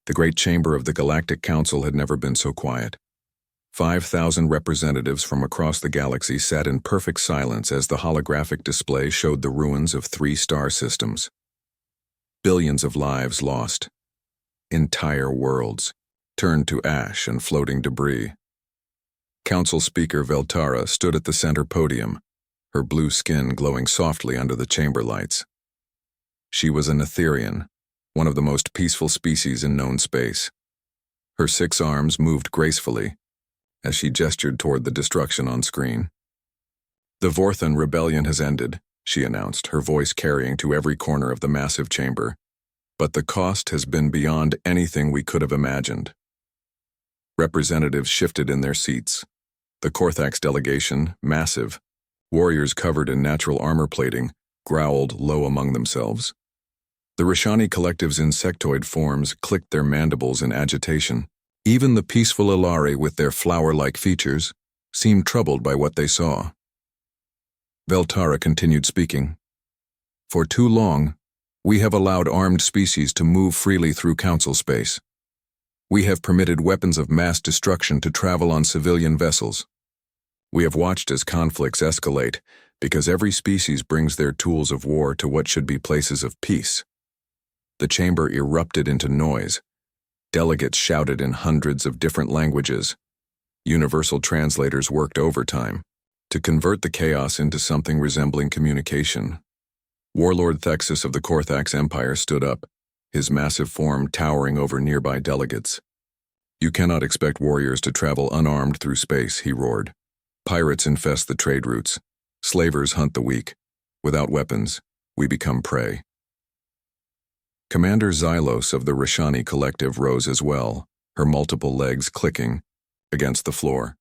The great chamber of the Galactic Council had never been so quiet. 5,000 representatives from across the galaxy sat in perfect silence as the holographic display showed the ruins of 3 star systems. Billions of lives lost. Entire worlds turned to ash and floating debris. Council Speaker Veltara stood at the center podium, her blue skin glowing softly under the chamber lights. She was an Etherian, one of the most peaceful species in known space. Her 6 arms moved gracefully as she gestured toward the destruction on screen. "The Vorthan rebellion has ended," she announced, her voice carrying to every corner of the massive chamber. "But the cost has been beyond anything we could have imagined." Representatives shifted in their seats. The Korthax delegation, massive, warriors covered in natural armor plating, growled low among themselves. The Rishani collective's insectoid forms clicked their mandibles in agitation. Even the peaceful Ilari with their flower-like features seemed troubled by what they saw. Veltara continued speaking. "For too long, we have allowed armed species to move freely through council space. We have permitted weapons of mass destruction to travel on civilian vessels. We have watched as conflicts escalate because every species brings their tools of war to what should be places of peace." The chamber erupted into noise. Delegates shouted in hundreds of different languages. Universal translators worked overtime to convert the chaos into something resembling communication. Warlord Thexus of the Korthax Empire stood up, his massive form towering over nearby delegates. "You cannot expect warriors to travel unarmed through space," he roared. "Pirates infest the trade routes. Slavers hunt the weak. Without weapons, we become prey." Commander Xylos of the Rishani collective rose as well, her multiple legs clicking against the floor.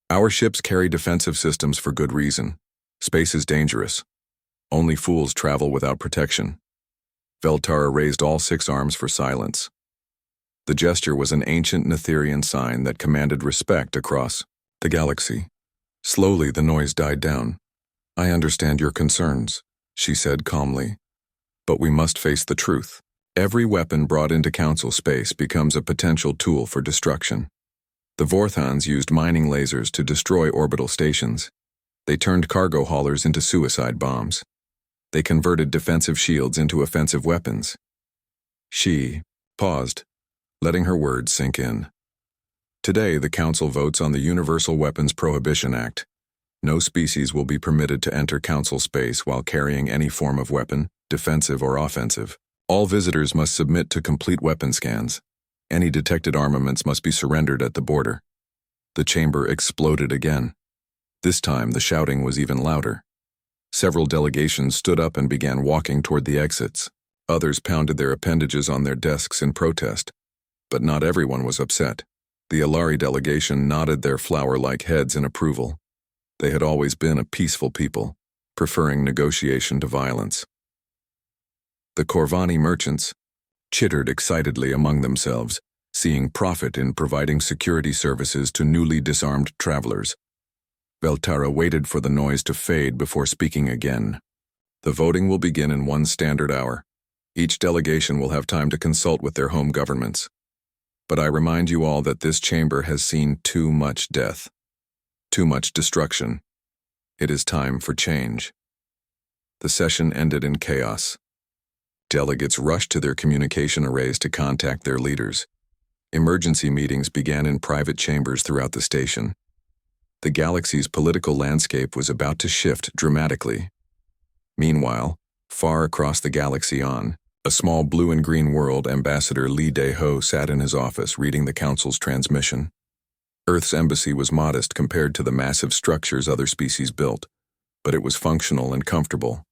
"Our ships carry defensive systems for good reason. Space is dangerous. Only fools travel without protection." Veltara raised all 6 arms for silence. The gesture was an ancient Netherian sign that commanded respect across the galaxy. Slowly the noise died down. "I understand your concerns," she said calmly. "But we must face the truth. Every weapon brought into council space becomes a potential tool for destruction. The Vorthans used mining lasers to destroy orbital stations. They turned cargo haulers into suicide bombs. They converted defensive shields into offensive weapons." She paused, letting her words sink in. "Today, the Council votes on the Universal Weapons Prohibition Act. No species will be permitted to enter council space while carrying any form of weapon, defensive or offensive. All visitors must submit to complete weapon scans. Any detected armaments must be surrendered at the border." The chamber exploded again. This time, the shouting was even louder. Several delegations stood up and began walking toward the exits. Others pounded their appendages on their desks in protest. But not everyone was upset. The Ilari delegation nodded their flower-like heads in approval. They had always been a peaceful people, preferring negotiation to violence. The Corvani merchants chittered excitedly among themselves, seeing profit in providing security services to newly disarmed travelers. Veltara waited for the noise to fade before speaking again. "The voting will begin in 1 standard hour. Each delegation will have time to consult with their home governments. But I remind you all that this chamber has seen too much death, too much destruction. It is time for change." The session ended in chaos. Delegates rushed to their communication arrays to contact their leaders. Emergency meetings began in private chambers throughout the station. The galaxy's political landscape was about to shift dramatically. Meanwhile, far across the galaxy a small blue and green world, Ambassador Li Deho sat in his office reading the Council's transmission. Earth's embassy was modest compared to the massive structures other species built, but it was functional and comfortable.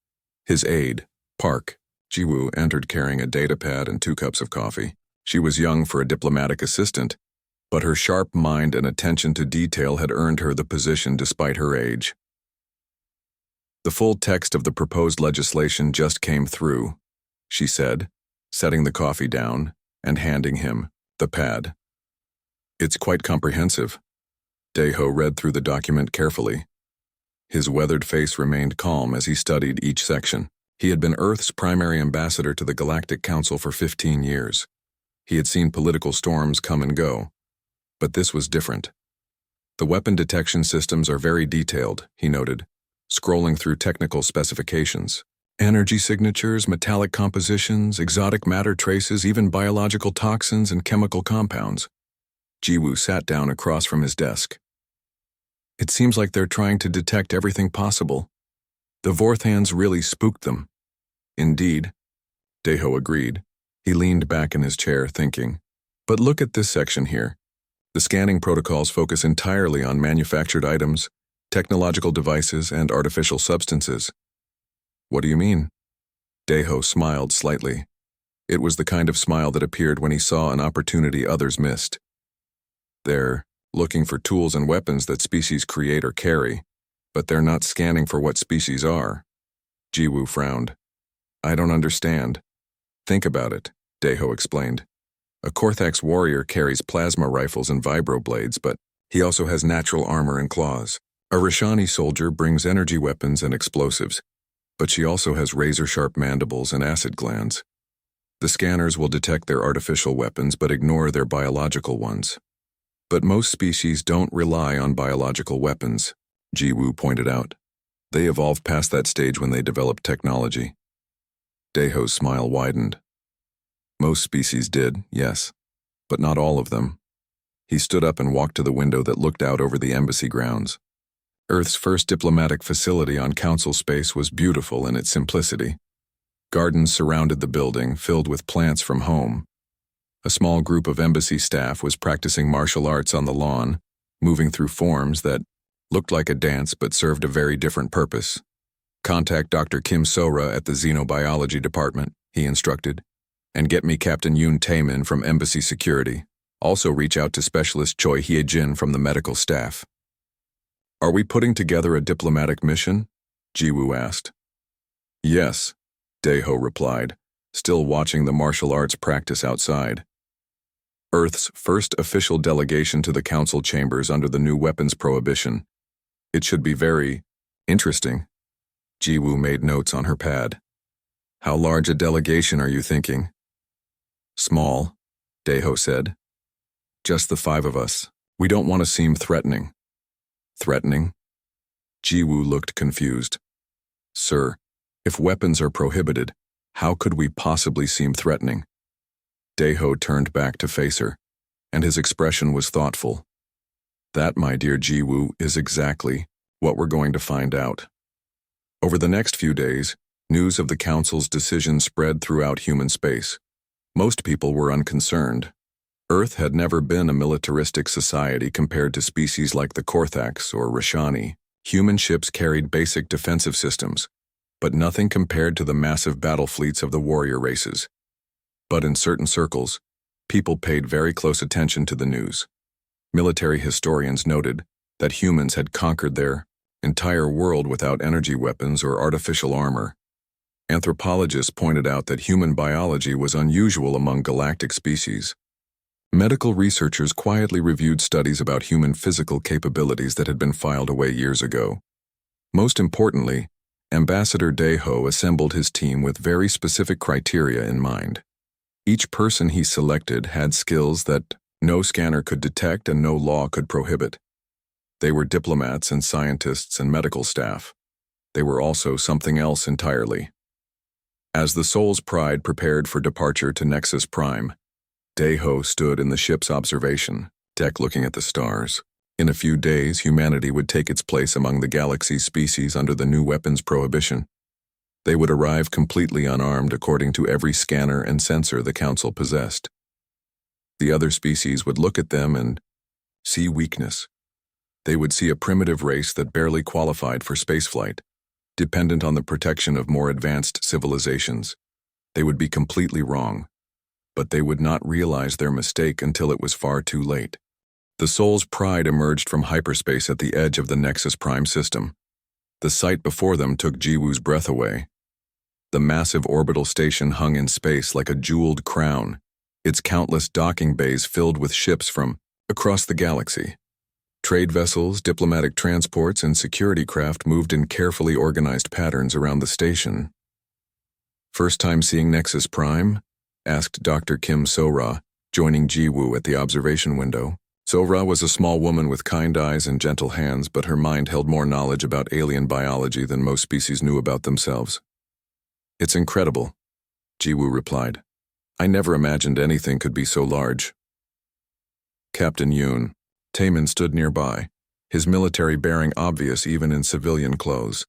His aide, Park Jiwoo, entered carrying a datapad and 2 cups of coffee. She was young for a diplomatic assistant, but her sharp mind and attention to detail had earned her the position despite her age. "The full text of the proposed legislation just came through," she said, setting the coffee down and handing him the pad. "It's quite comprehensive." Deho read through the document carefully. His weathered face remained calm as he studied each section. He had been Earth's primary ambassador to the Galactic Council for 15 years. He had seen political storms come and go, but this was different. The weapon detection systems are very detailed, he noted, scrolling through technical specifications. Energy signatures, metallic compositions, exotic matter traces, even biological toxins and chemical compounds. Jiwoo sat down across from his desk. It seems like they're trying to detect everything possible. The Vorthans really spooked them. Indeed, Daeho agreed. He leaned back in his chair, thinking. But look at this section here. The scanning protocols focus entirely on manufactured items, technological devices, and artificial substances. What do you mean? Daeho smiled slightly. It was the kind of smile that appeared when he saw an opportunity others missed. They're looking for tools and weapons that species create or carry, but they're not scanning for what species are. Jiwoo frowned. I don't understand. Think about it, Daeho explained. A Korthax warrior carries plasma rifles and vibroblades, but he also has natural armor and claws. A Rashani soldier brings energy weapons and explosives, but she also has razor-sharp mandibles and acid glands. The scanners will detect their artificial weapons but ignore their biological ones. But most species don't rely on biological weapons, Jiwoo pointed out. They evolved past that stage when they developed technology. Daeho's smile widened. Most species did, yes, but not all of them. He stood up and walked to the window that looked out over the embassy grounds. Earth's first diplomatic facility on council space was beautiful in its simplicity. Gardens surrounded the building, filled with plants from home. A small group of embassy staff was practicing martial arts on the lawn, moving through forms that looked like a dance but served a very different purpose. Contact Dr. Kim Sora at the Xenobiology Department, he instructed, and get me Captain Yoon Taemin from Embassy Security. Also reach out to Specialist Choi Hye-jin from the medical staff. Are we putting together a diplomatic mission? Jiwoo asked. Yes, Daeho replied, still watching the martial arts practice outside. Earth's first official delegation to the council chambers under the new weapons prohibition. It should be very interesting. Jiwoo made notes on her pad. How large a delegation are you thinking? Small, Daeho said. Just the 5 of us. We don't want to seem threatening. Threatening? Jiwoo looked confused. Sir, if weapons are prohibited, how could we possibly seem threatening? Daeho turned back to face her, and his expression was thoughtful. That, my dear Jiwoo, is exactly what we're going to find out. Over the next few days, news of the Council's decision spread throughout human space. Most people were unconcerned. Earth had never been a militaristic society compared to species like the Korthax or Rashani. Human ships carried basic defensive systems, but nothing compared to the massive battle fleets of the warrior races. But in certain circles, people paid very close attention to the news. Military historians noted that humans had conquered their entire world without energy weapons or artificial armor. Anthropologists pointed out that human biology was unusual among galactic species. Medical researchers quietly reviewed studies about human physical capabilities that had been filed away years ago. Most importantly, Ambassador Daeho assembled his team with very specific criteria in mind. Each person he selected had skills that no scanner could detect and no law could prohibit. They were diplomats and scientists and medical staff. They were also something else entirely. As the Soul's Pride prepared for departure to Nexus Prime, Daeho stood in the ship's observation deck looking at the stars. In a few days, humanity would take its place among the galaxy's species under the new weapons prohibition. They would arrive completely unarmed according to every scanner and sensor the Council possessed. The other species would look at them and see weakness. They would see a primitive race that barely qualified for spaceflight, dependent on the protection of more advanced civilizations. They would be completely wrong, but they would not realize their mistake until it was far too late. The Soul's Pride emerged from hyperspace at the edge of the Nexus Prime system. The sight before them took Jiwoo's breath away. The massive orbital station hung in space like a jeweled crown, its countless docking bays filled with ships from across the galaxy. Trade vessels, diplomatic transports, and security craft moved in carefully organized patterns around the station. First time seeing Nexus Prime? Asked Dr. Kim Sora, joining Jiwoo at the observation window. Sora was a small woman with kind eyes and gentle hands, but her mind held more knowledge about alien biology than most species knew about themselves. "It's incredible," Jiwoo replied. "I never imagined anything could be so large." Captain Yoon, Taemin, stood nearby, his military bearing obvious even in civilian clothes.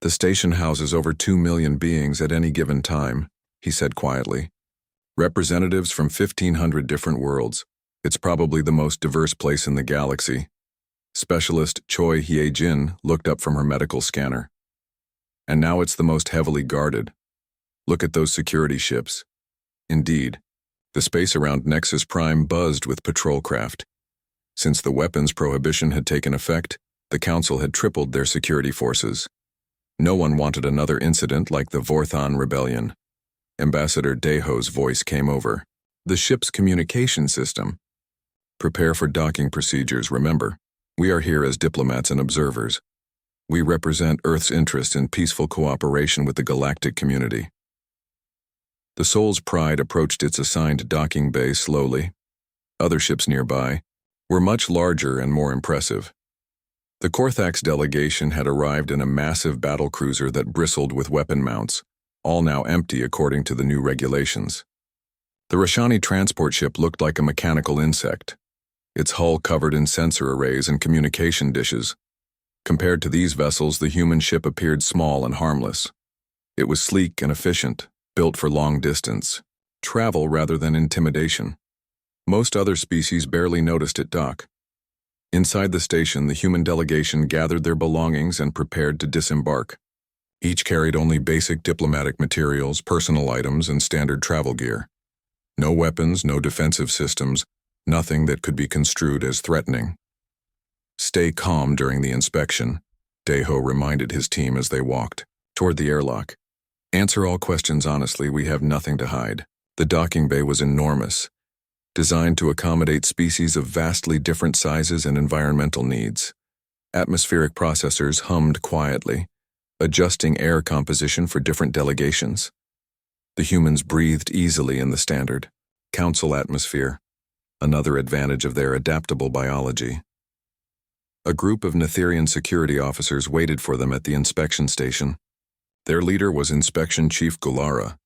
"The station houses over 2 million beings at any given time," he said quietly. "Representatives from 1,500 different worlds. It's probably the most diverse place in the galaxy." Specialist Choi Hye-jin looked up from her medical scanner. "And now it's the most heavily guarded. Look at those security ships." Indeed, the space around Nexus Prime buzzed with patrol craft. Since the weapons prohibition had taken effect, the Council had tripled their security forces. No one wanted another incident like the Vorthon Rebellion. Ambassador Daeho's voice came over. "The ship's communication system. Prepare for docking procedures, remember. We are here as diplomats and observers. We represent Earth's interest in peaceful cooperation with the galactic community." The Soul's Pride approached its assigned docking bay slowly. Other ships nearby were much larger and more impressive. The Korthax delegation had arrived in a massive battlecruiser that bristled with weapon mounts, all now empty according to the new regulations. The Rashani transport ship looked like a mechanical insect, its hull covered in sensor arrays and communication dishes. Compared to these vessels, the human ship appeared small and harmless. It was sleek and efficient, built for long distance travel rather than intimidation. Most other species barely noticed it dock. Inside the station, the human delegation gathered their belongings and prepared to disembark. Each carried only basic diplomatic materials, personal items, and standard travel gear. No weapons, no defensive systems, nothing that could be construed as threatening. "Stay calm during the inspection," Daeho reminded his team as they walked toward the airlock. "Answer all questions honestly, we have nothing to hide." The docking bay was enormous, designed to accommodate species of vastly different sizes and environmental needs. Atmospheric processors hummed quietly, adjusting air composition for different delegations. The humans breathed easily in the standard Council atmosphere, another advantage of their adaptable biology. A group of Netherian security officers waited for them at the inspection station. Their leader was Inspection Chief Gulara,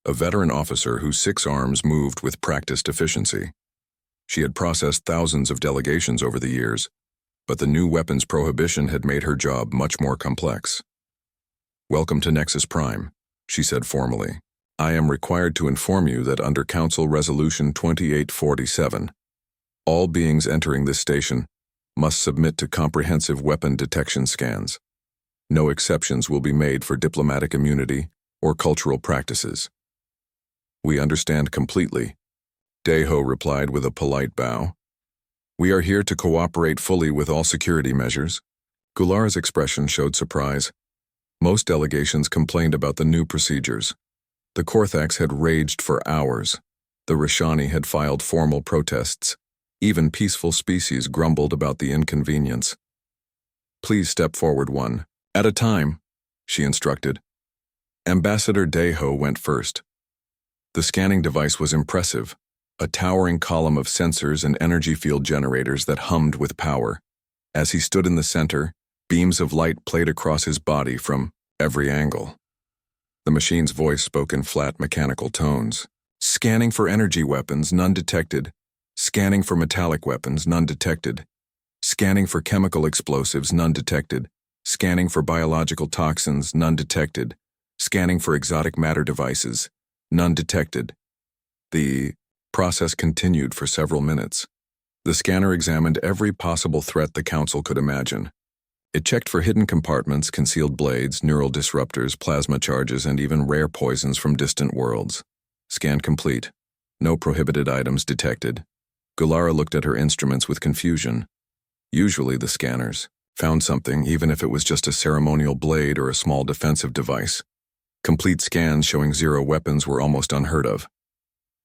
a veteran officer whose 6 arms moved with practiced efficiency. She had processed thousands of delegations over the years, but the new weapons prohibition had made her job much more complex. "Welcome to Nexus Prime," she said formally. "I am required to inform you that under Council Resolution 2847, all beings entering this station must submit to comprehensive weapon detection scans. No exceptions will be made for diplomatic immunity or cultural practices." "We understand completely," Daeho replied with a polite bow. "We are here to cooperate fully with all security measures." Gulara's expression showed surprise. Most delegations complained about the new procedures. The Korthax had raged for hours. The Rashani had filed formal protests. Even peaceful species grumbled about the inconvenience. "Please step forward one at a time," she instructed. Ambassador Daeho went first. The scanning device was impressive, a towering column of sensors and energy field generators that hummed with power. As he stood in the center, beams of light played across his body from every angle. The machine's voice spoke in flat mechanical tones. "Scanning for energy weapons, none detected. Scanning for metallic weapons, none detected. Scanning for chemical explosives, none detected. Scanning for biological toxins, none detected. Scanning for exotic matter devices, none detected." The process continued for several minutes. The scanner examined every possible threat the Council could imagine. It checked for hidden compartments, concealed blades, neural disruptors, plasma charges, and even rare poisons from distant worlds. Scan complete. No prohibited items detected. Gulara looked at her instruments with confusion. Usually the scanners found something, even if it was just a ceremonial blade or a small defensive device. Complete scans showing 0 weapons were almost unheard of.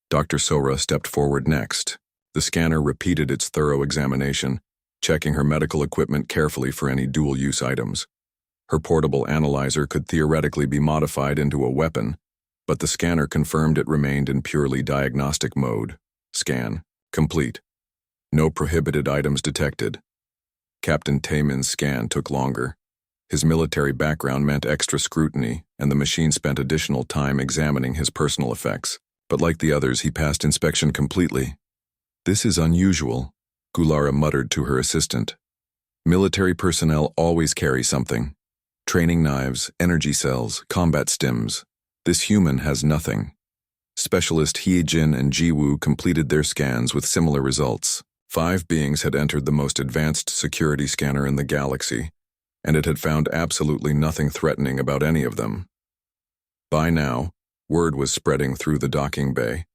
Dr. Sora stepped forward next. The scanner repeated its thorough examination, checking her medical equipment carefully for any dual-use items. Her portable analyzer could theoretically be modified into a weapon, but the scanner confirmed it remained in purely diagnostic mode. Scan. Complete. No prohibited items detected. Captain Taemin's scan took longer. His military background meant extra scrutiny, and the machine spent additional time examining his personal effects. But like the others, he passed inspection completely. "This is unusual," Gulara muttered to her assistant. "Military personnel always carry something. Training knives, energy cells, combat stims. This human has nothing." Specialist Hyejin and Jiwoo completed their scans with similar results. 5 beings had entered the most advanced security scanner in the galaxy, and it had found absolutely nothing threatening about any of them. By now, word was spreading through the docking bay.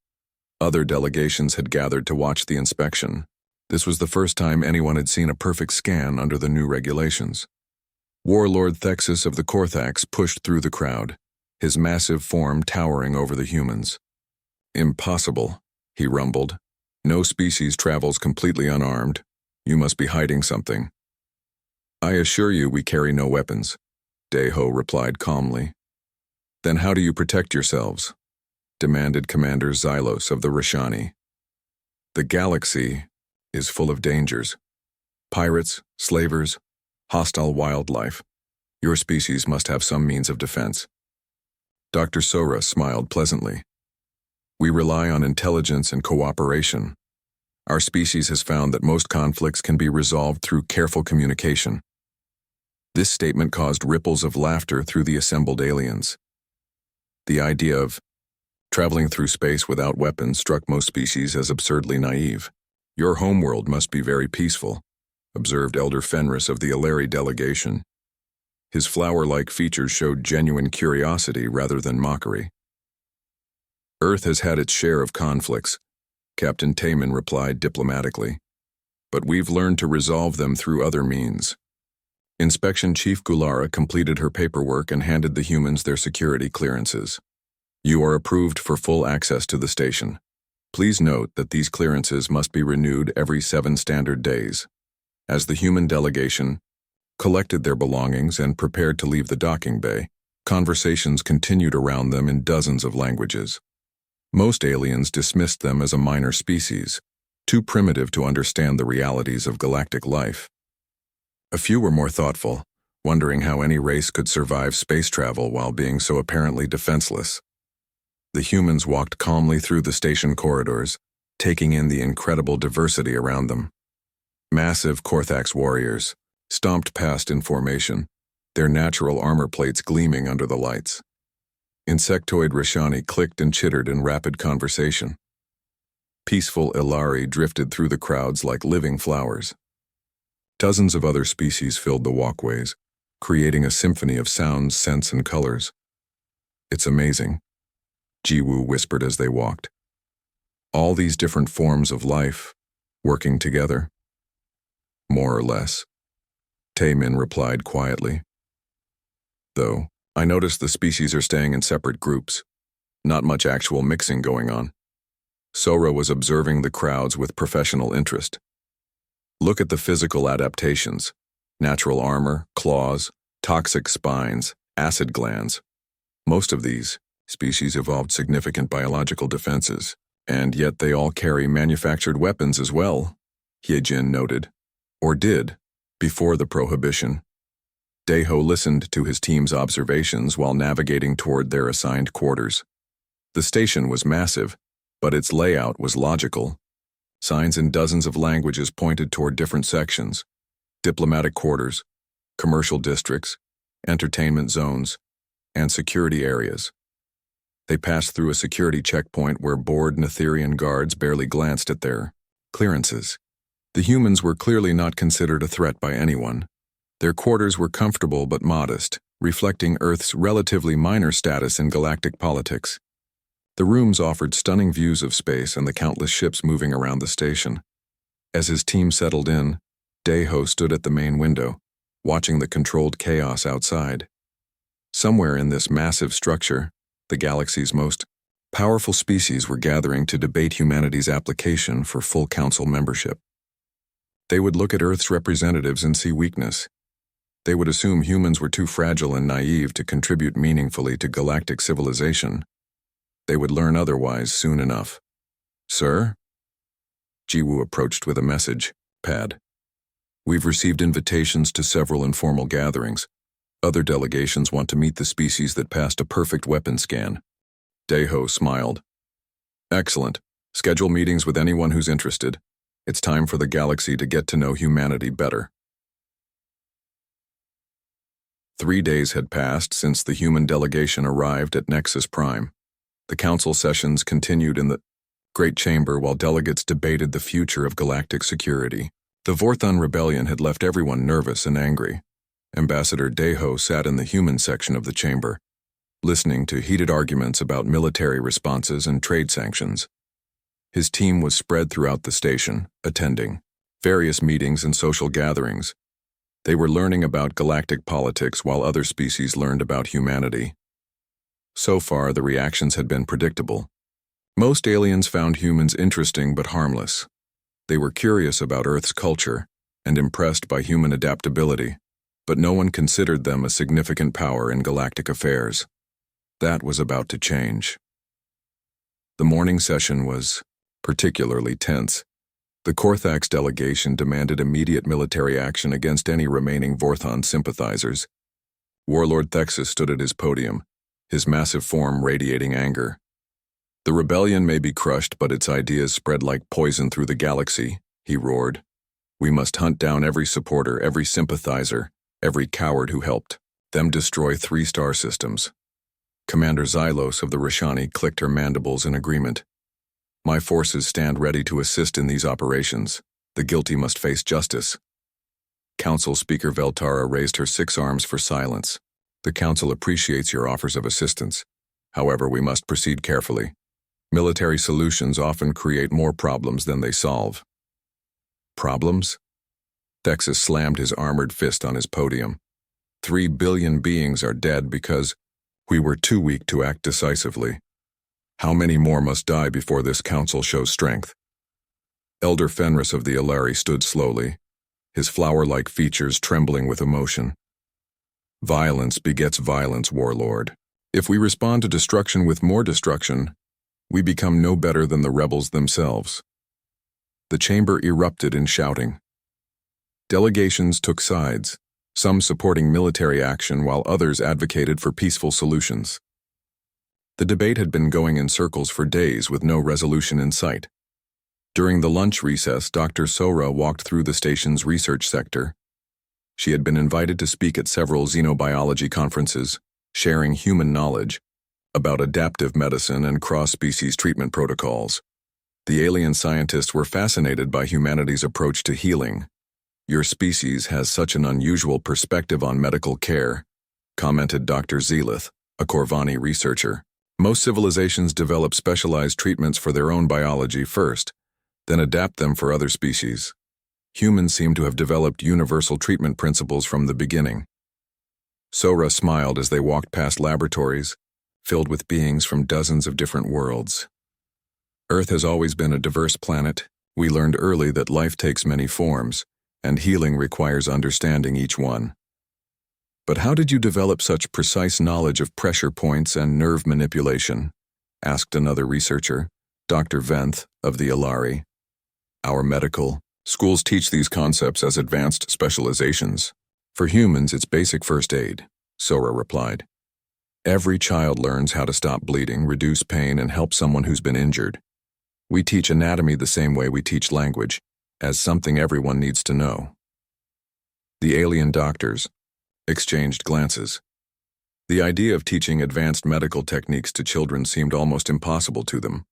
Other delegations had gathered to watch the inspection. This was the first time anyone had seen a perfect scan under the new regulations. Warlord Thexus of the Korthax pushed through the crowd, his massive form towering over the humans. "Impossible," he rumbled. "No species travels completely unarmed. You must be hiding something." "I assure you we carry no weapons," Daeho replied calmly. "Then how do you protect yourselves?" demanded Commander Xylos of the Rashani. "The galaxy is full of dangers. Pirates, slavers, hostile wildlife. Your species must have some means of defense." Dr. Sora smiled pleasantly. "We rely on intelligence and cooperation. Our species has found that most conflicts can be resolved through careful communication." This statement caused ripples of laughter through the assembled aliens. The idea of traveling through space without weapons struck most species as absurdly naive. "Your homeworld must be very peaceful," observed Elder Fenris of the Aleri delegation. His flower-like features showed genuine curiosity rather than mockery. "Earth has had its share of conflicts," Captain Taemin replied diplomatically. "But we've learned to resolve them through other means." Inspection Chief Gulara completed her paperwork and handed the humans their security clearances. "You are approved for full access to the station. Please note that these clearances must be renewed every 7 standard days." As the human delegation collected their belongings and prepared to leave the docking bay, conversations continued around them in dozens of languages. Most aliens dismissed them as a minor species, too primitive to understand the realities of galactic life. A few were more thoughtful, wondering how any race could survive space travel while being so apparently defenseless. The humans walked calmly through the station corridors, taking in the incredible diversity around them. Massive Korthax warriors stomped past in formation, their natural armor plates gleaming under the lights. Insectoid Rashani clicked and chittered in rapid conversation. Peaceful Ilari drifted through the crowds like living flowers. Dozens of other species filled the walkways, creating a symphony of sounds, scents, and colors. "It's amazing," Jiwoo whispered as they walked. "All these different forms of life, working together." "More or less," Taemin replied quietly. "Though, I noticed the species are staying in separate groups. Not much actual mixing going on." Sora was observing the crowds with professional interest. "Look at the physical adaptations. Natural armor, claws, toxic spines, acid glands. Most of these species evolved significant biological defenses, and yet they all carry manufactured weapons as well," Hyejin noted. "Or did, before the prohibition." Daeho listened to his team's observations while navigating toward their assigned quarters. The station was massive, but its layout was logical. Signs in dozens of languages pointed toward different sections: diplomatic quarters, commercial districts, entertainment zones, and security areas. They passed through a security checkpoint where bored Netherian guards barely glanced at their clearances. The humans were clearly not considered a threat by anyone. Their quarters were comfortable but modest, reflecting Earth's relatively minor status in galactic politics. The rooms offered stunning views of space and the countless ships moving around the station. As his team settled in, Daeho stood at the main window, watching the controlled chaos outside. Somewhere in this massive structure, the galaxy's most powerful species were gathering to debate humanity's application for full council membership. They would look at Earth's representatives and see weakness. They would assume humans were too fragile and naive to contribute meaningfully to galactic civilization. They would learn otherwise soon enough. "Sir?" Jiwoo approached with a message pad. We've received invitations to several informal gatherings. Other delegations want to meet the species that passed a perfect weapon scan. Daeho smiled. Excellent. Schedule meetings with anyone who's interested. It's time for the galaxy to get to know humanity better. 3 days had passed since the human delegation arrived at Nexus Prime. The council sessions continued in the Great Chamber while delegates debated the future of galactic security. The Vorthon rebellion had left everyone nervous and angry. Ambassador Daeho sat in the human section of the chamber, listening to heated arguments about military responses and trade sanctions. His team was spread throughout the station, attending various meetings and social gatherings. They were learning about galactic politics while other species learned about humanity. So far, the reactions had been predictable. Most aliens found humans interesting but harmless. They were curious about Earth's culture and impressed by human adaptability, but no one considered them a significant power in galactic affairs. That was about to change. The morning session was particularly tense. The Korthax delegation demanded immediate military action against any remaining Vorthon sympathizers. Warlord Thexus stood at his podium, his massive form radiating anger. The rebellion may be crushed, but its ideas spread like poison through the galaxy, he roared. We must hunt down every supporter, every sympathizer, every coward who helped them destroy 3-star systems. Commander Xylos of the Rashani clicked her mandibles in agreement. My forces stand ready to assist in these operations. The guilty must face justice. Council Speaker Veltara raised her 6 arms for silence. The Council appreciates your offers of assistance. However, we must proceed carefully. Military solutions often create more problems than they solve. Problems? Thexus slammed his armored fist on his podium. 3 billion beings are dead because we were too weak to act decisively. How many more must die before this council shows strength? Elder Fenris of the Alari stood slowly, his flower-like features trembling with emotion. Violence begets violence, Warlord. If we respond to destruction with more destruction, we become no better than the rebels themselves. The chamber erupted in shouting. Delegations took sides, some supporting military action while others advocated for peaceful solutions. The debate had been going in circles for days with no resolution in sight. During the lunch recess, Dr. Sora walked through the station's research sector. She had been invited to speak at several xenobiology conferences, sharing human knowledge about adaptive medicine and cross-species treatment protocols. The alien scientists were fascinated by humanity's approach to healing. Your species has such an unusual perspective on medical care, commented Dr. Zelith, a Corvani researcher. Most civilizations develop specialized treatments for their own biology first, then adapt them for other species. Humans seem to have developed universal treatment principles from the beginning. Sora smiled as they walked past laboratories, filled with beings from dozens of different worlds. Earth has always been a diverse planet. We learned early that life takes many forms, and healing requires understanding each one. But how did you develop such precise knowledge of pressure points and nerve manipulation? Asked another researcher, Dr. Venth of the Alari. Our medical schools teach these concepts as advanced specializations. For humans, it's basic first aid, Sora replied. Every child learns how to stop bleeding, reduce pain, and help someone who's been injured. We teach anatomy the same way we teach language, as something everyone needs to know. The alien doctors exchanged glances. The idea of teaching advanced medical techniques to children seemed almost impossible to them.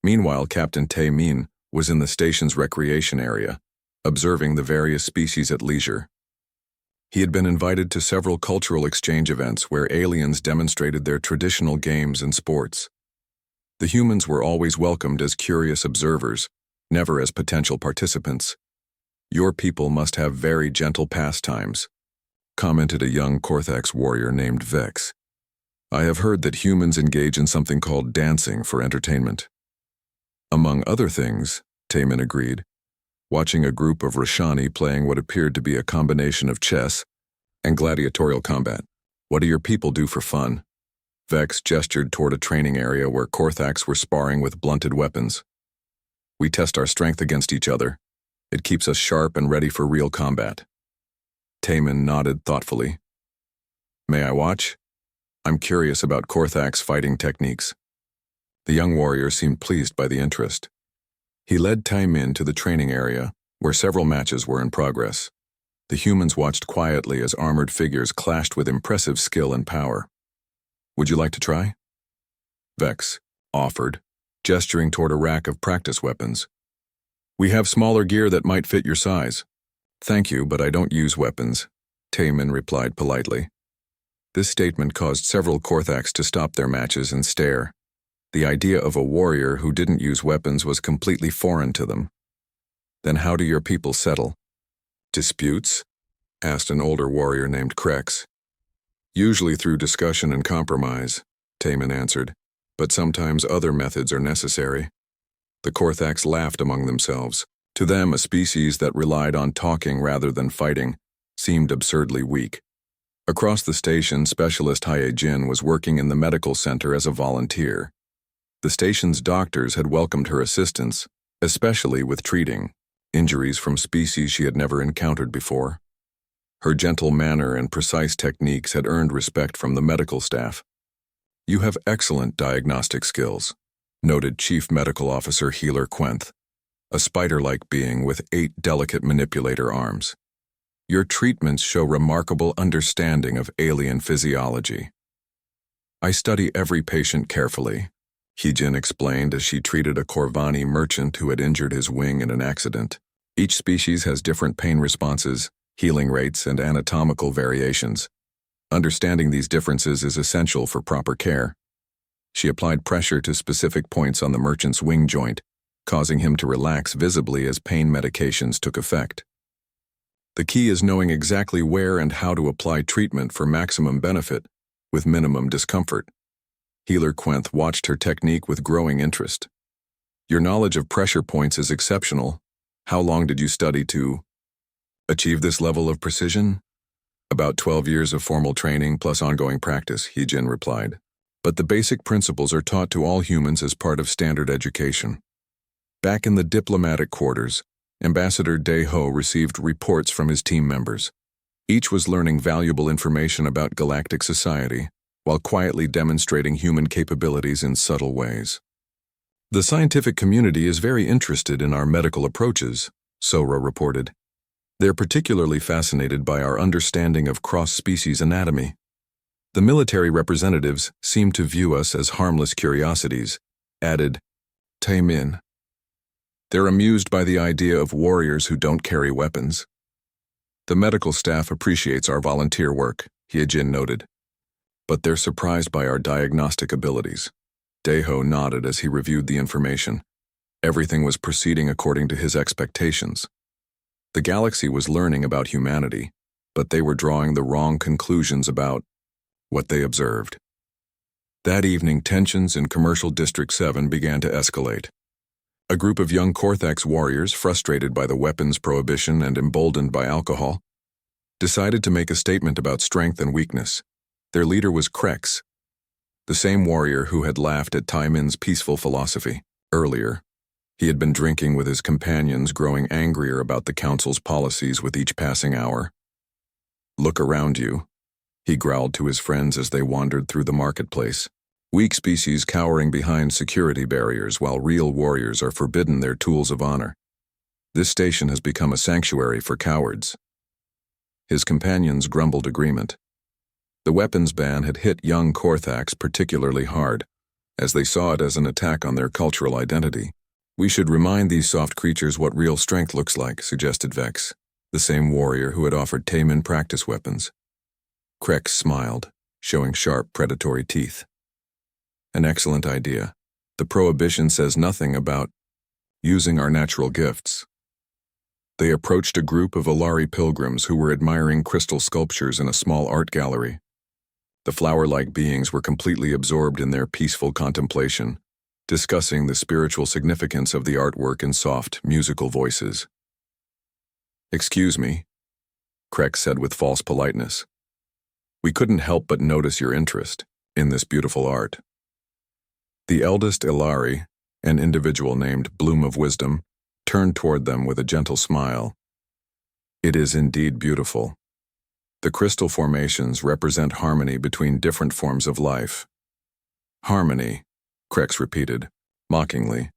Meanwhile, Captain Tae Min was in the station's recreation area, observing the various species at leisure. He had been invited to several cultural exchange events where aliens demonstrated their traditional games and sports. The humans were always welcomed as curious observers, never as potential participants. Your people must have very gentle pastimes, commented a young Korthax warrior named Vex. I have heard that humans engage in something called dancing for entertainment. Among other things, Taemin agreed, watching a group of Rashani playing what appeared to be a combination of chess and gladiatorial combat. What do your people do for fun? Vex gestured toward a training area where Korthax were sparring with blunted weapons. We test our strength against each other. It keeps us sharp and ready for real combat. Taemin nodded thoughtfully. May I watch? I'm curious about Korthak's fighting techniques. The young warrior seemed pleased by the interest. He led Taemin to the training area, where several matches were in progress. The humans watched quietly as armored figures clashed with impressive skill and power. Would you like to try? Vex offered, gesturing toward a rack of practice weapons. We have smaller gear that might fit your size. Thank you, but I don't use weapons, Taemin replied politely. This statement caused several Korthaks to stop their matches and stare. The idea of a warrior who didn't use weapons was completely foreign to them. Then how do your people settle? Disputes? Asked an older warrior named Krex. Usually through discussion and compromise, Taemin answered, but sometimes other methods are necessary. The Korthaks laughed among themselves. To them, a species that relied on talking rather than fighting seemed absurdly weak. Across the station, Specialist Hyejin was working in the medical center as a volunteer. The station's doctors had welcomed her assistance, especially with treating injuries from species she had never encountered before. Her gentle manner and precise techniques had earned respect from the medical staff. You have excellent diagnostic skills, noted Chief Medical Officer Healer Quenth, a spider-like being with 8 delicate manipulator arms. Your treatments show remarkable understanding of alien physiology. I study every patient carefully, Hyejin explained as she treated a Corvani merchant who had injured his wing in an accident. Each species has different pain responses, healing rates, and anatomical variations. Understanding these differences is essential for proper care. She applied pressure to specific points on the merchant's wing joint, causing him to relax visibly as pain medications took effect. The key is knowing exactly where and how to apply treatment for maximum benefit, with minimum discomfort. Healer Quenth watched her technique with growing interest. Your knowledge of pressure points is exceptional. How long did you study to achieve this level of precision? About 12 years of formal training plus ongoing practice, Hyejin replied. But the basic principles are taught to all humans as part of standard education. Back in the diplomatic quarters, Ambassador Daeho received reports from his team members. Each was learning valuable information about galactic society, while quietly demonstrating human capabilities in subtle ways. The scientific community is very interested in our medical approaches, Sora reported. They're particularly fascinated by our understanding of cross-species anatomy. The military representatives seem to view us as harmless curiosities, added Taemin. They're amused by the idea of warriors who don't carry weapons. The medical staff appreciates our volunteer work, Hyejin noted, but they're surprised by our diagnostic abilities. Daeho nodded as he reviewed the information. Everything was proceeding according to his expectations. The galaxy was learning about humanity, but they were drawing the wrong conclusions about what they observed. That evening, tensions in Commercial District 7 began to escalate. A group of young Korthax warriors, frustrated by the weapons prohibition and emboldened by alcohol, decided to make a statement about strength and weakness. Their leader was Krex, the same warrior who had laughed at Taemin's peaceful philosophy. Earlier, he had been drinking with his companions, growing angrier about the council's policies with each passing hour. Look around you, he growled to his friends as they wandered through the marketplace. Weak species cowering behind security barriers while real warriors are forbidden their tools of honor. This station has become a sanctuary for cowards. His companions grumbled agreement. The weapons ban had hit young Korthax particularly hard, as they saw it as an attack on their cultural identity. We should remind these soft creatures what real strength looks like, suggested Vex, the same warrior who had offered Taemin practice weapons. Krex smiled, showing sharp predatory teeth. An excellent idea. The prohibition says nothing about using our natural gifts. They approached a group of Alari pilgrims who were admiring crystal sculptures in a small art gallery. The flower-like beings were completely absorbed in their peaceful contemplation, discussing the spiritual significance of the artwork in soft, musical voices. Excuse me, Krex said with false politeness. We couldn't help but notice your interest in this beautiful art. The eldest Ilari, An individual named Bloom of Wisdom turned toward them with a gentle smile. It is indeed beautiful. The crystal formations represent harmony between different forms of life. Harmony, Krex repeated, mockingly.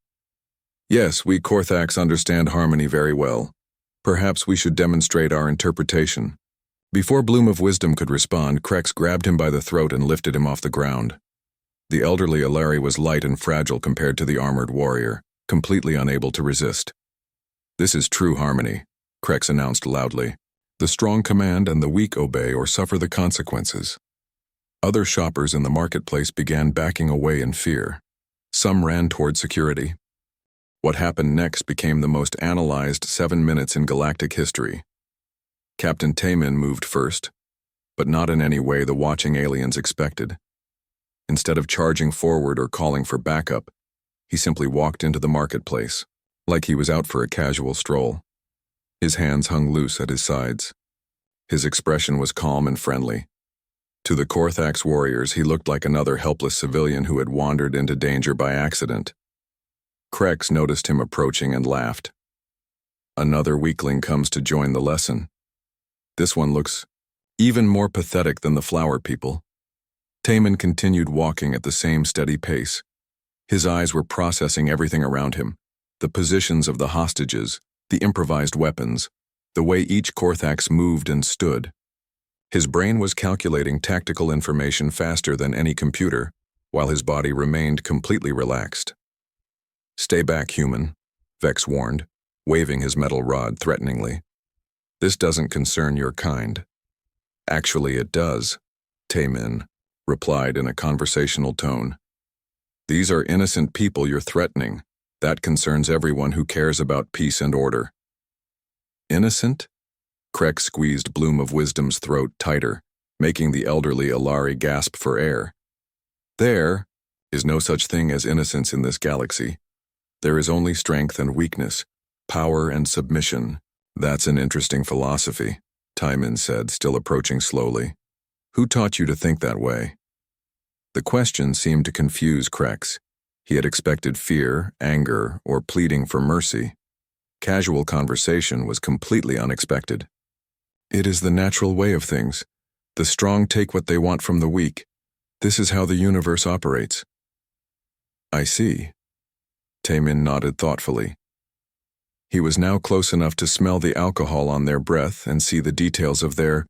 Yes, we Korthax understand harmony very well. Perhaps we should demonstrate our interpretation. Before Bloom of Wisdom could respond, Krex grabbed him by the throat and lifted him off the ground. The elderly Alari was light and fragile compared to the armored warrior, completely unable to resist. This is true harmony, Krex announced loudly. The strong command and the weak obey or suffer the consequences. Other shoppers in the marketplace began backing away in fear. Some ran toward security. What happened next became the most analyzed 7 minutes in galactic history. Captain Taemin moved first, but not in any way the watching aliens expected. Instead of charging forward or calling for backup, he simply walked into the marketplace, like he was out for a casual stroll. His hands hung loose at his sides. His expression was calm and friendly. To the Korthax warriors, he looked like another helpless civilian who had wandered into danger by accident. Krex noticed him approaching and laughed. Another weakling comes to join the lesson. This one looks even more pathetic than the flower people. Taemin continued walking at the same steady pace. His eyes were processing everything around him, the positions of the hostages, the improvised weapons, the way each Korthax moved and stood. His brain was calculating tactical information faster than any computer, while his body remained completely relaxed. Stay back, human, Vex warned, waving his metal rod threateningly. This doesn't concern your kind. Actually, it does, Taemin replied in a conversational tone. These are innocent people you're threatening. That concerns everyone who cares about peace and order. Innocent? Krex squeezed Bloom of Wisdom's throat tighter, making the elderly Alari gasp for air. There is no such thing as innocence in this galaxy. There is only strength and weakness, power and submission. That's an interesting philosophy, Taemin said, still approaching slowly. Who taught you to think that way? The question seemed to confuse Krex. He had expected fear, anger, or pleading for mercy. Casual conversation was completely unexpected. It is the natural way of things. The strong take what they want from the weak. This is how the universe operates. I see. Taemin nodded thoughtfully. He was now close enough to smell the alcohol on their breath and see the details of their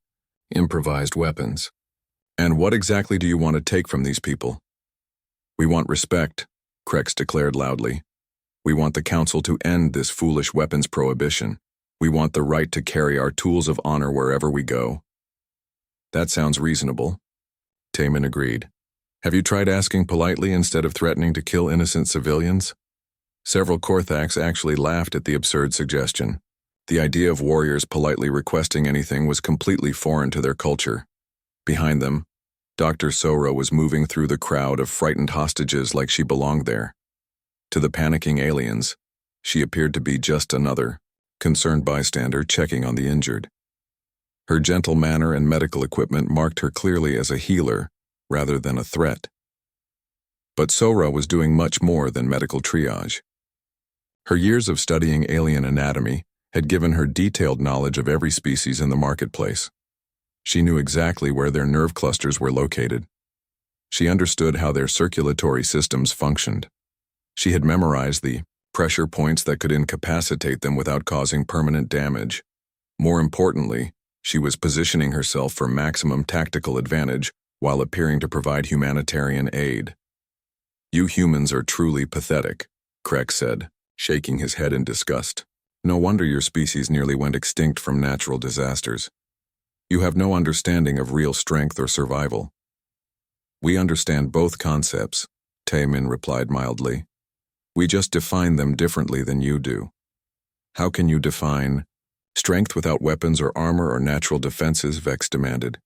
improvised weapons. And what exactly do you want to take from these people? We want respect, Krex declared loudly. We want the Council to end this foolish weapons prohibition. We want the right to carry our tools of honor wherever we go. That sounds reasonable, Taemin agreed. Have you tried asking politely instead of threatening to kill innocent civilians? Several Korthax actually laughed at the absurd suggestion. The idea of warriors politely requesting anything was completely foreign to their culture. Behind them, Dr. Sora was moving through the crowd of frightened hostages like she belonged there. To the panicking aliens, she appeared to be just another concerned bystander checking on the injured. Her gentle manner and medical equipment marked her clearly as a healer rather than a threat. But Sora was doing much more than medical triage. Her years of studying alien anatomy had given her detailed knowledge of every species in the marketplace. She knew exactly where their nerve clusters were located. She understood how their circulatory systems functioned. She had memorized the pressure points that could incapacitate them without causing permanent damage. More importantly, she was positioning herself for maximum tactical advantage while appearing to provide humanitarian aid. You humans are truly pathetic, Krex said, shaking his head in disgust. No wonder your species nearly went extinct from natural disasters. You have no understanding of real strength or survival. We understand both concepts, Taemin replied mildly. We just define them differently than you do. How can you define strength without weapons or armor or natural defenses? Vex demanded.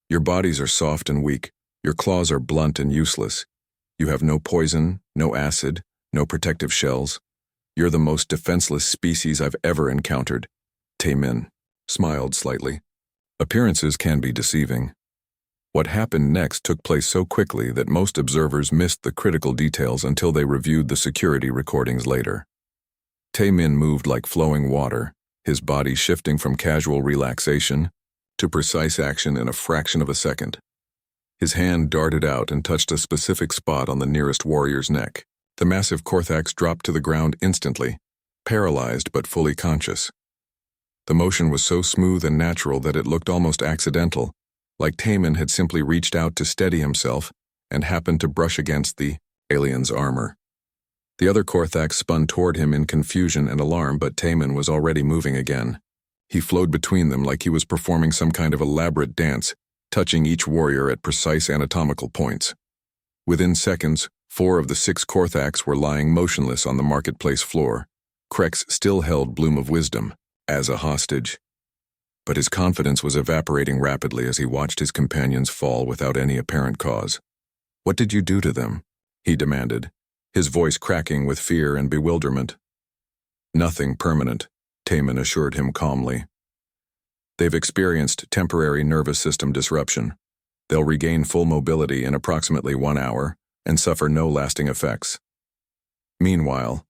Your bodies are soft and weak. Your claws are blunt and useless. You have no poison, no acid, no protective shells. You're the most defenseless species I've ever encountered. Taemin smiled slightly. Appearances can be deceiving. What happened next took place so quickly that most observers missed the critical details until they reviewed the security recordings later. Tae-min moved like flowing water, his body shifting from casual relaxation to precise action in a fraction of a second. His hand darted out and touched a specific spot on the nearest warrior's neck. The massive Korthax dropped to the ground instantly, paralyzed but fully conscious. The motion was so smooth and natural that it looked almost accidental, like Tae-min had simply reached out to steady himself and happened to brush against the alien's armor. The other Korthax spun toward him in confusion and alarm, but Tae-min was already moving again. He flowed between them like he was performing some kind of elaborate dance, touching each warrior at precise anatomical points. Within seconds, 4 of the 6 Korthax were lying motionless on the marketplace floor. Krex still held Bloom of Wisdom as a hostage. But his confidence was evaporating rapidly as he watched his companions fall without any apparent cause. "What did you do to them?" he demanded, his voice cracking with fear and bewilderment. "Nothing permanent," Tae-min assured him calmly. "They've experienced temporary nervous system disruption. They'll regain full mobility in approximately 1 hour and suffer no lasting effects." Meanwhile,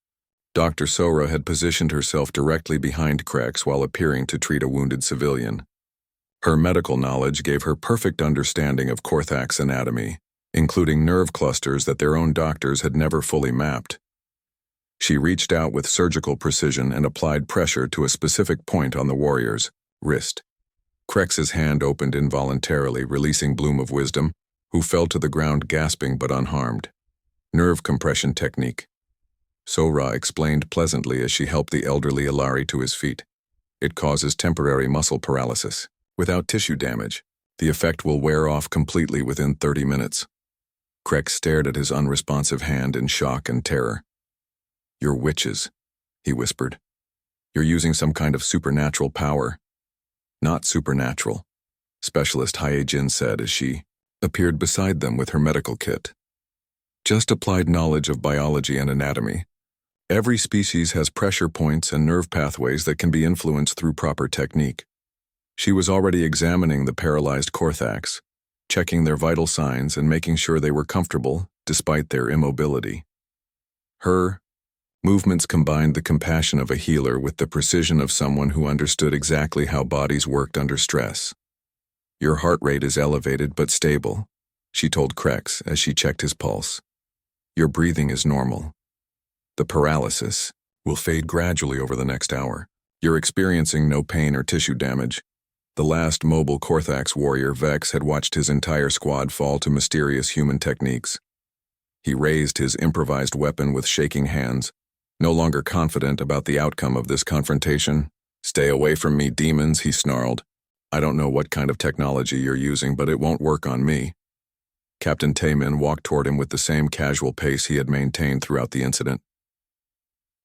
Dr. Sora had positioned herself directly behind Krex while appearing to treat a wounded civilian. Her medical knowledge gave her perfect understanding of Korthax anatomy, including nerve clusters that their own doctors had never fully mapped. She reached out with surgical precision and applied pressure to a specific point on the warrior's wrist. Krex's hand opened involuntarily, releasing Bloom of Wisdom, who fell to the ground gasping but unharmed. "Nerve compression technique," Sora explained pleasantly as she helped the elderly Ilari to his feet. "It causes temporary muscle paralysis. Without tissue damage, the effect will wear off completely within 30 minutes. Krex stared at his unresponsive hand in shock and terror. "You're witches," he whispered. "You're using some kind of supernatural power." "Not supernatural," Specialist Hyejin said as she appeared beside them with her medical kit. "Just applied knowledge of biology and anatomy. Every species has pressure points and nerve pathways that can be influenced through proper technique." She was already examining the paralyzed Korthax, checking their vital signs and making sure they were comfortable despite their immobility. Her movements combined the compassion of a healer with the precision of someone who understood exactly how bodies worked under stress. "Your heart rate is elevated but stable," she told Krex as she checked his pulse. "Your breathing is normal. The paralysis will fade gradually over the next hour. You're experiencing no pain or tissue damage." The last mobile Korthax warrior, Vex, had watched his entire squad fall to mysterious human techniques. He raised his improvised weapon with shaking hands, no longer confident about the outcome of this confrontation. "Stay away from me, demons," he snarled. "I don't know what kind of technology you're using, but it won't work on me." Captain Tae-min walked toward him with the same casual pace he had maintained throughout the incident.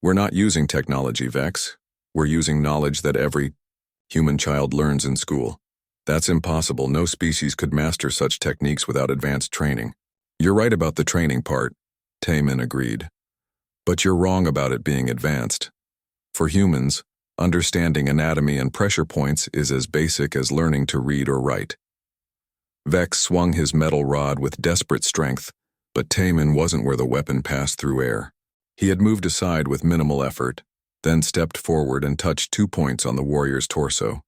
"We're not using technology, Vex. We're using knowledge that every human child learns in school. That's impossible. No species could master such techniques without advanced training." "You're right about the training part," Tae-min agreed. "But you're wrong about it being advanced. For humans, understanding anatomy and pressure points is as basic as learning to read or write." Vex swung his metal rod with desperate strength, but Tae-min wasn't where the weapon passed through air. He had moved aside with minimal effort, then stepped forward and touched 2 points on the warrior's torso.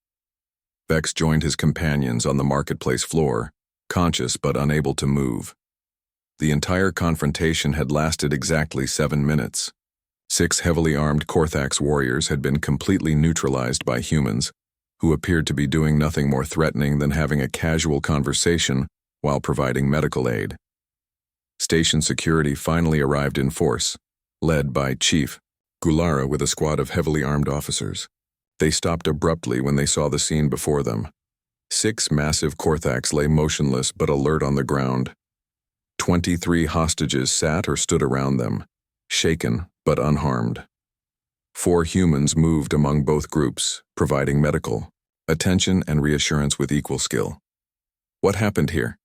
Vex joined his companions on the marketplace floor, conscious but unable to move. The entire confrontation had lasted exactly 7 minutes. 6 heavily armed Korthax warriors had been completely neutralized by humans, who appeared to be doing nothing more threatening than having a casual conversation while providing medical aid. Station security finally arrived in force, led by Chief Gulara with a squad of heavily armed officers. They stopped abruptly when they saw the scene before them. 6 massive Korthax lay motionless but alert on the ground. 23 hostages sat or stood around them, shaken but unharmed. 4 humans moved among both groups, providing medical attention and reassurance with equal skill. "What happened here?"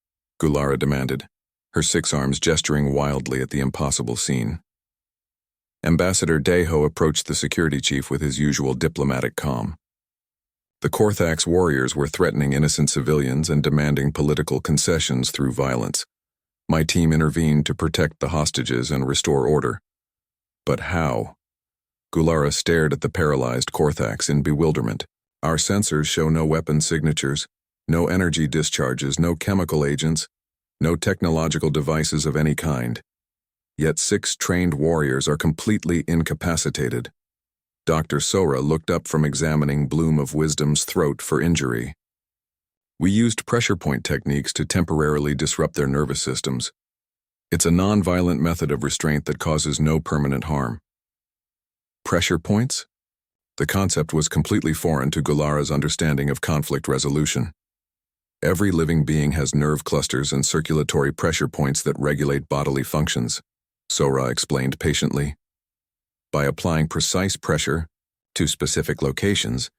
Gulara demanded, her 6 arms gesturing wildly at the impossible scene. Ambassador Daeho approached the security chief with his usual diplomatic calm. The Korthax warriors were threatening innocent civilians and demanding political concessions through violence. My team intervened to protect the hostages and restore order. But how? Gulara stared at the paralyzed Korthax in bewilderment. Our sensors show no weapon signatures, no energy discharges, no chemical agents, no technological devices of any kind. Yet 6 trained warriors are completely incapacitated. Dr. Sora looked up from examining Bloom of Wisdom's throat for injury. We used pressure point techniques to temporarily disrupt their nervous systems. It's a non-violent method of restraint that causes no permanent harm. Pressure points? The concept was completely foreign to Gulara's understanding of conflict resolution. Every living being has nerve clusters and circulatory pressure points that regulate bodily functions, Sora explained patiently. By applying precise pressure to specific locations,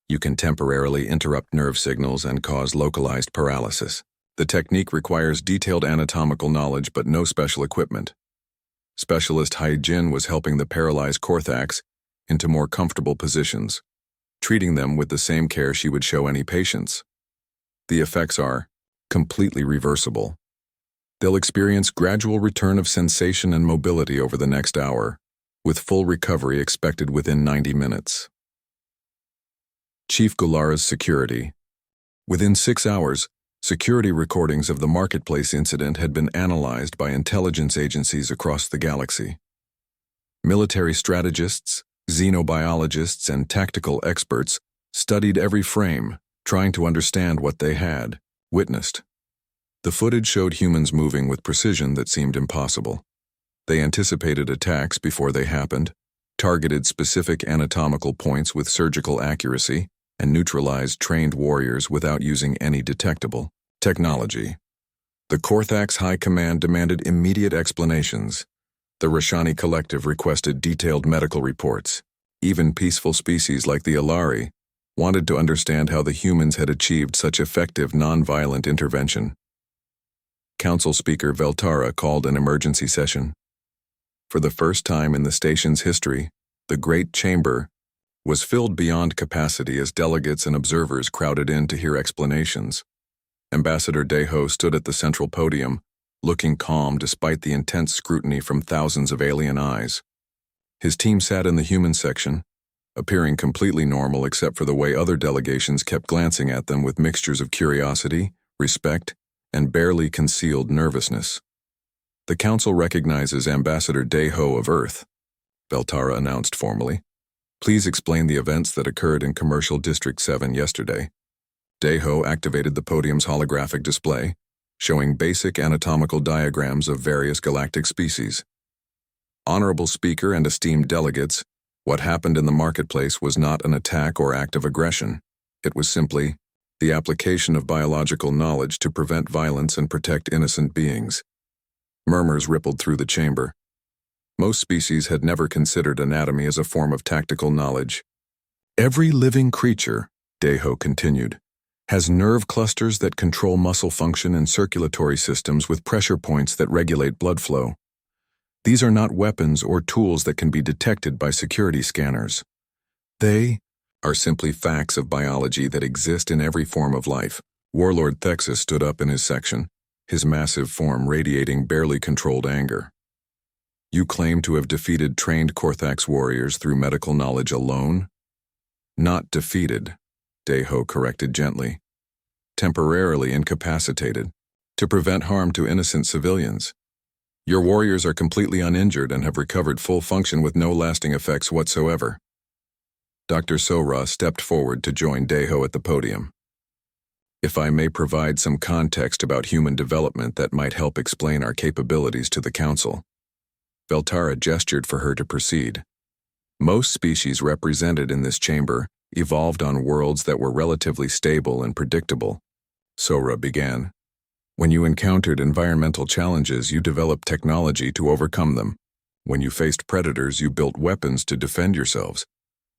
you can temporarily interrupt nerve signals and cause localized paralysis. The technique requires detailed anatomical knowledge but no special equipment. Specialist Hai-Jin was helping the paralyzed Korthax into more comfortable positions, treating them with the same care she would show any patients. The effects are completely reversible. They'll experience gradual return of sensation and mobility over the next hour, with full recovery expected within 90 minutes. Chief Gulara's security. Within 6 hours, security recordings of the marketplace incident had been analyzed by intelligence agencies across the galaxy. Military strategists, xenobiologists, and tactical experts studied every frame, trying to understand what they had witnessed. The footage showed humans moving with precision that seemed impossible. They anticipated attacks before they happened, targeted specific anatomical points with surgical accuracy, and neutralized trained warriors without using any detectable technology. The Korthax High Command demanded immediate explanations. The Roshani Collective requested detailed medical reports. Even peaceful species like the Alari wanted to understand how the humans had achieved such effective non-violent intervention. Council Speaker Veltara called an emergency session. For the first time in the station's history, the Great Chamber was filled beyond capacity as delegates and observers crowded in to hear explanations. Ambassador Deho stood at the central podium, looking calm despite the intense scrutiny from thousands of alien eyes. His team sat in the human section, appearing completely normal except for the way other delegations kept glancing at them with mixtures of curiosity, respect, and barely concealed nervousness. The council recognizes Ambassador Deho of Earth, Veltara announced formally. Please explain the events that occurred in Commercial District 7 yesterday. Deho activated the podium's holographic display, showing basic anatomical diagrams of various galactic species. Honorable Speaker and esteemed delegates, what happened in the marketplace was not an attack or act of aggression. It was simply the application of biological knowledge to prevent violence and protect innocent beings. Murmurs rippled through the chamber. Most species had never considered anatomy as a form of tactical knowledge. Every living creature, Deho continued, has nerve clusters that control muscle function and circulatory systems with pressure points that regulate blood flow. These are not weapons or tools that can be detected by security scanners. They are simply facts of biology that exist in every form of life. Warlord Thexus stood up in his section, his massive form radiating barely controlled anger. You claim to have defeated trained Korthax warriors through medical knowledge alone? Not defeated, Deho corrected gently. Temporarily incapacitated, to prevent harm to innocent civilians. Your warriors are completely uninjured and have recovered full function with no lasting effects whatsoever. Dr. Sora stepped forward to join Deho at the podium. If I may provide some context about human development that might help explain our capabilities to the Council. Veltara gestured for her to proceed. Most species represented in this chamber evolved on worlds that were relatively stable and predictable. Sora began. When you encountered environmental challenges, you developed technology to overcome them. When you faced predators, you built weapons to defend yourselves.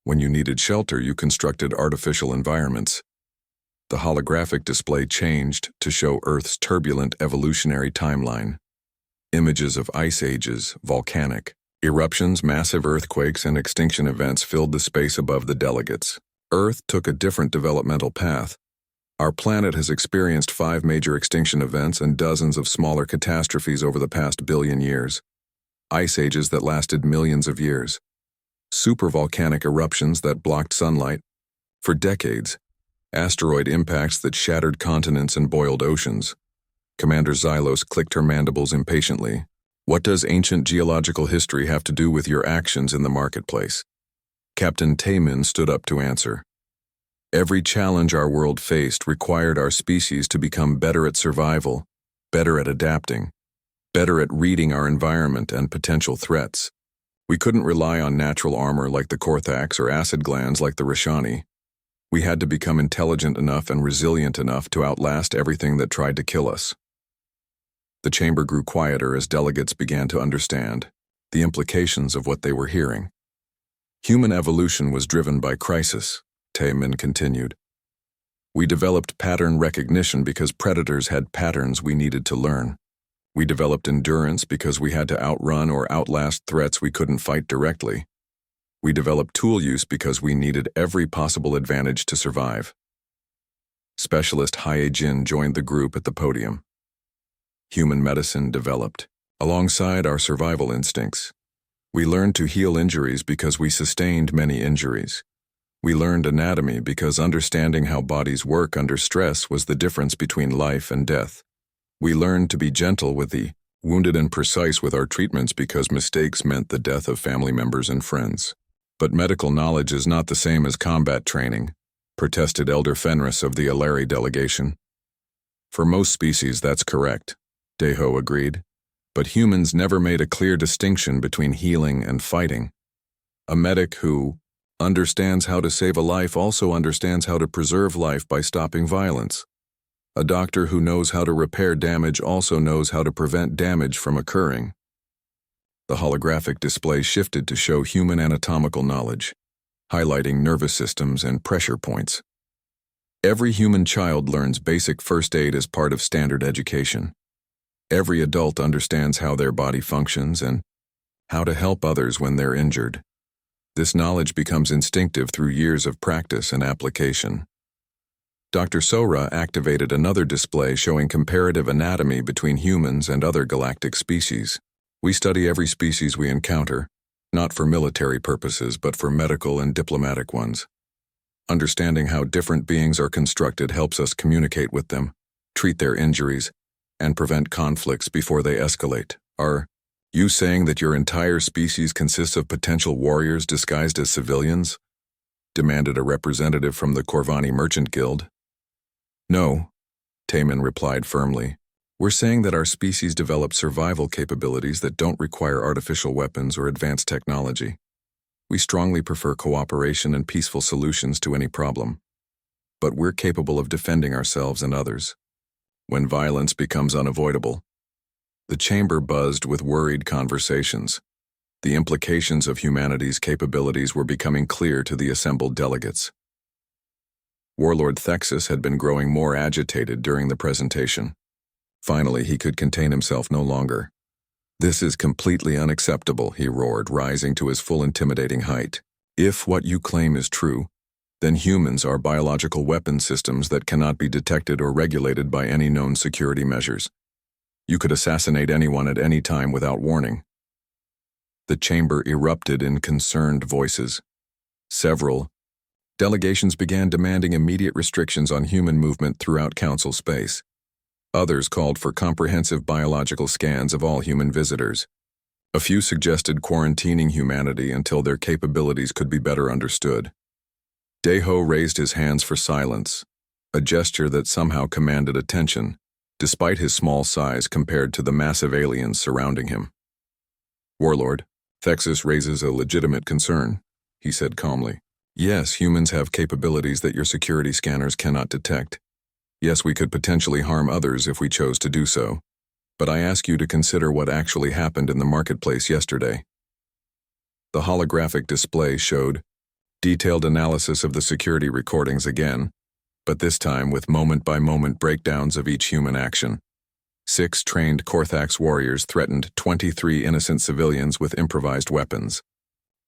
When you needed shelter, you constructed artificial environments. The holographic display changed to show Earth's turbulent evolutionary timeline. Images of ice ages, volcanic eruptions, massive earthquakes, and extinction events filled the space above the delegates. Earth took a different developmental path. Our planet has experienced 5 major extinction events and dozens of smaller catastrophes over the past billion years. Ice ages that lasted millions of years. Supervolcanic eruptions that blocked sunlight. For decades, asteroid impacts that shattered continents and boiled oceans. Commander Xylos clicked her mandibles impatiently. What does ancient geological history have to do with your actions in the marketplace? Captain Taemin stood up to answer. Every challenge our world faced required our species to become better at survival, better at adapting, better at reading our environment and potential threats. We couldn't rely on natural armor like the Korthax or acid glands like the Rashani. We had to become intelligent enough and resilient enough to outlast everything that tried to kill us. The chamber grew quieter as delegates began to understand the implications of what they were hearing. Human evolution was driven by crisis, Taemin continued. We developed pattern recognition because predators had patterns we needed to learn. We developed endurance because we had to outrun or outlast threats we couldn't fight directly. We developed tool use because we needed every possible advantage to survive. Specialist Hae Jin joined the group at the podium. Human medicine developed alongside our survival instincts. We learned to heal injuries because we sustained many injuries. We learned anatomy because understanding how bodies work under stress was the difference between life and death. We learned to be gentle with the wounded and precise with our treatments because mistakes meant the death of family members and friends. But medical knowledge is not the same as combat training, protested Elder Fenris of the Alari delegation. For most species, that's correct, Deho agreed. But humans never made a clear distinction between healing and fighting. A medic who understands how to save a life also understands how to preserve life by stopping violence. A doctor who knows how to repair damage also knows how to prevent damage from occurring. The holographic display shifted to show human anatomical knowledge, highlighting nervous systems and pressure points. Every human child learns basic first aid as part of standard education. Every adult understands how their body functions and how to help others when they're injured. This knowledge becomes instinctive through years of practice and application. Dr. Sora activated another display showing comparative anatomy between humans and other galactic species. We study every species we encounter, not for military purposes but for medical and diplomatic ones. Understanding how different beings are constructed helps us communicate with them, treat their injuries, and prevent conflicts before they escalate. Are you saying that your entire species consists of potential warriors disguised as civilians? Demanded a representative from the Corvani Merchant Guild. No, Taemin replied firmly. We're saying that our species developed survival capabilities that don't require artificial weapons or advanced technology. We strongly prefer cooperation and peaceful solutions to any problem. But we're capable of defending ourselves and others. When violence becomes unavoidable, the chamber buzzed with worried conversations. The implications of humanity's capabilities were becoming clear to the assembled delegates. Warlord Thexus had been growing more agitated during the presentation. Finally, he could contain himself no longer. This is completely unacceptable, he roared, rising to his full intimidating height. If what you claim is true, then humans are biological weapon systems that cannot be detected or regulated by any known security measures. You could assassinate anyone at any time without warning. The chamber erupted in concerned voices. Several delegations began demanding immediate restrictions on human movement throughout council space. Others called for comprehensive biological scans of all human visitors. A few suggested quarantining humanity until their capabilities could be better understood. Deho raised his hands for silence, a gesture that somehow commanded attention, despite his small size compared to the massive aliens surrounding him. Warlord, Thexus raises a legitimate concern, he said calmly. Yes, humans have capabilities that your security scanners cannot detect. Yes, we could potentially harm others if we chose to do so. But I ask you to consider what actually happened in the marketplace yesterday. The holographic display showed detailed analysis of the security recordings again, but this time with moment-by-moment breakdowns of each human action. 6 trained Korthax warriors threatened 23 innocent civilians with improvised weapons.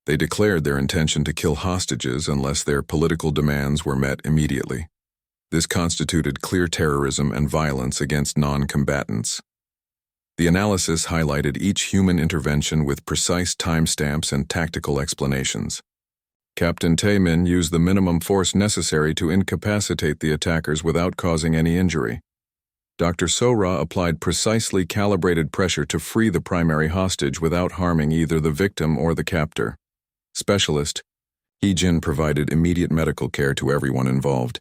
They declared their intention to kill hostages unless their political demands were met immediately. This constituted clear terrorism and violence against non-combatants. The analysis highlighted each human intervention with precise timestamps and tactical explanations. Captain Taemin used the minimum force necessary to incapacitate the attackers without causing any injury. Dr. Sora applied precisely calibrated pressure to free the primary hostage without harming either the victim or the captor. Specialist Heejin provided immediate medical care to everyone involved,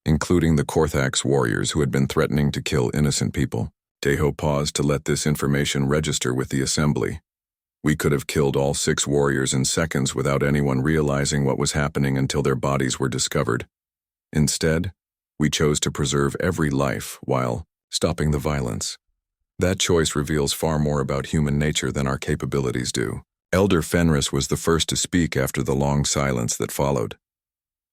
including the Korthax warriors who had been threatening to kill innocent people. Daeho paused to let this information register with the assembly. We could have killed all 6 warriors in seconds without anyone realizing what was happening until their bodies were discovered. Instead, we chose to preserve every life while stopping the violence. That choice reveals far more about human nature than our capabilities do. Elder Fenris was the first to speak after the long silence that followed.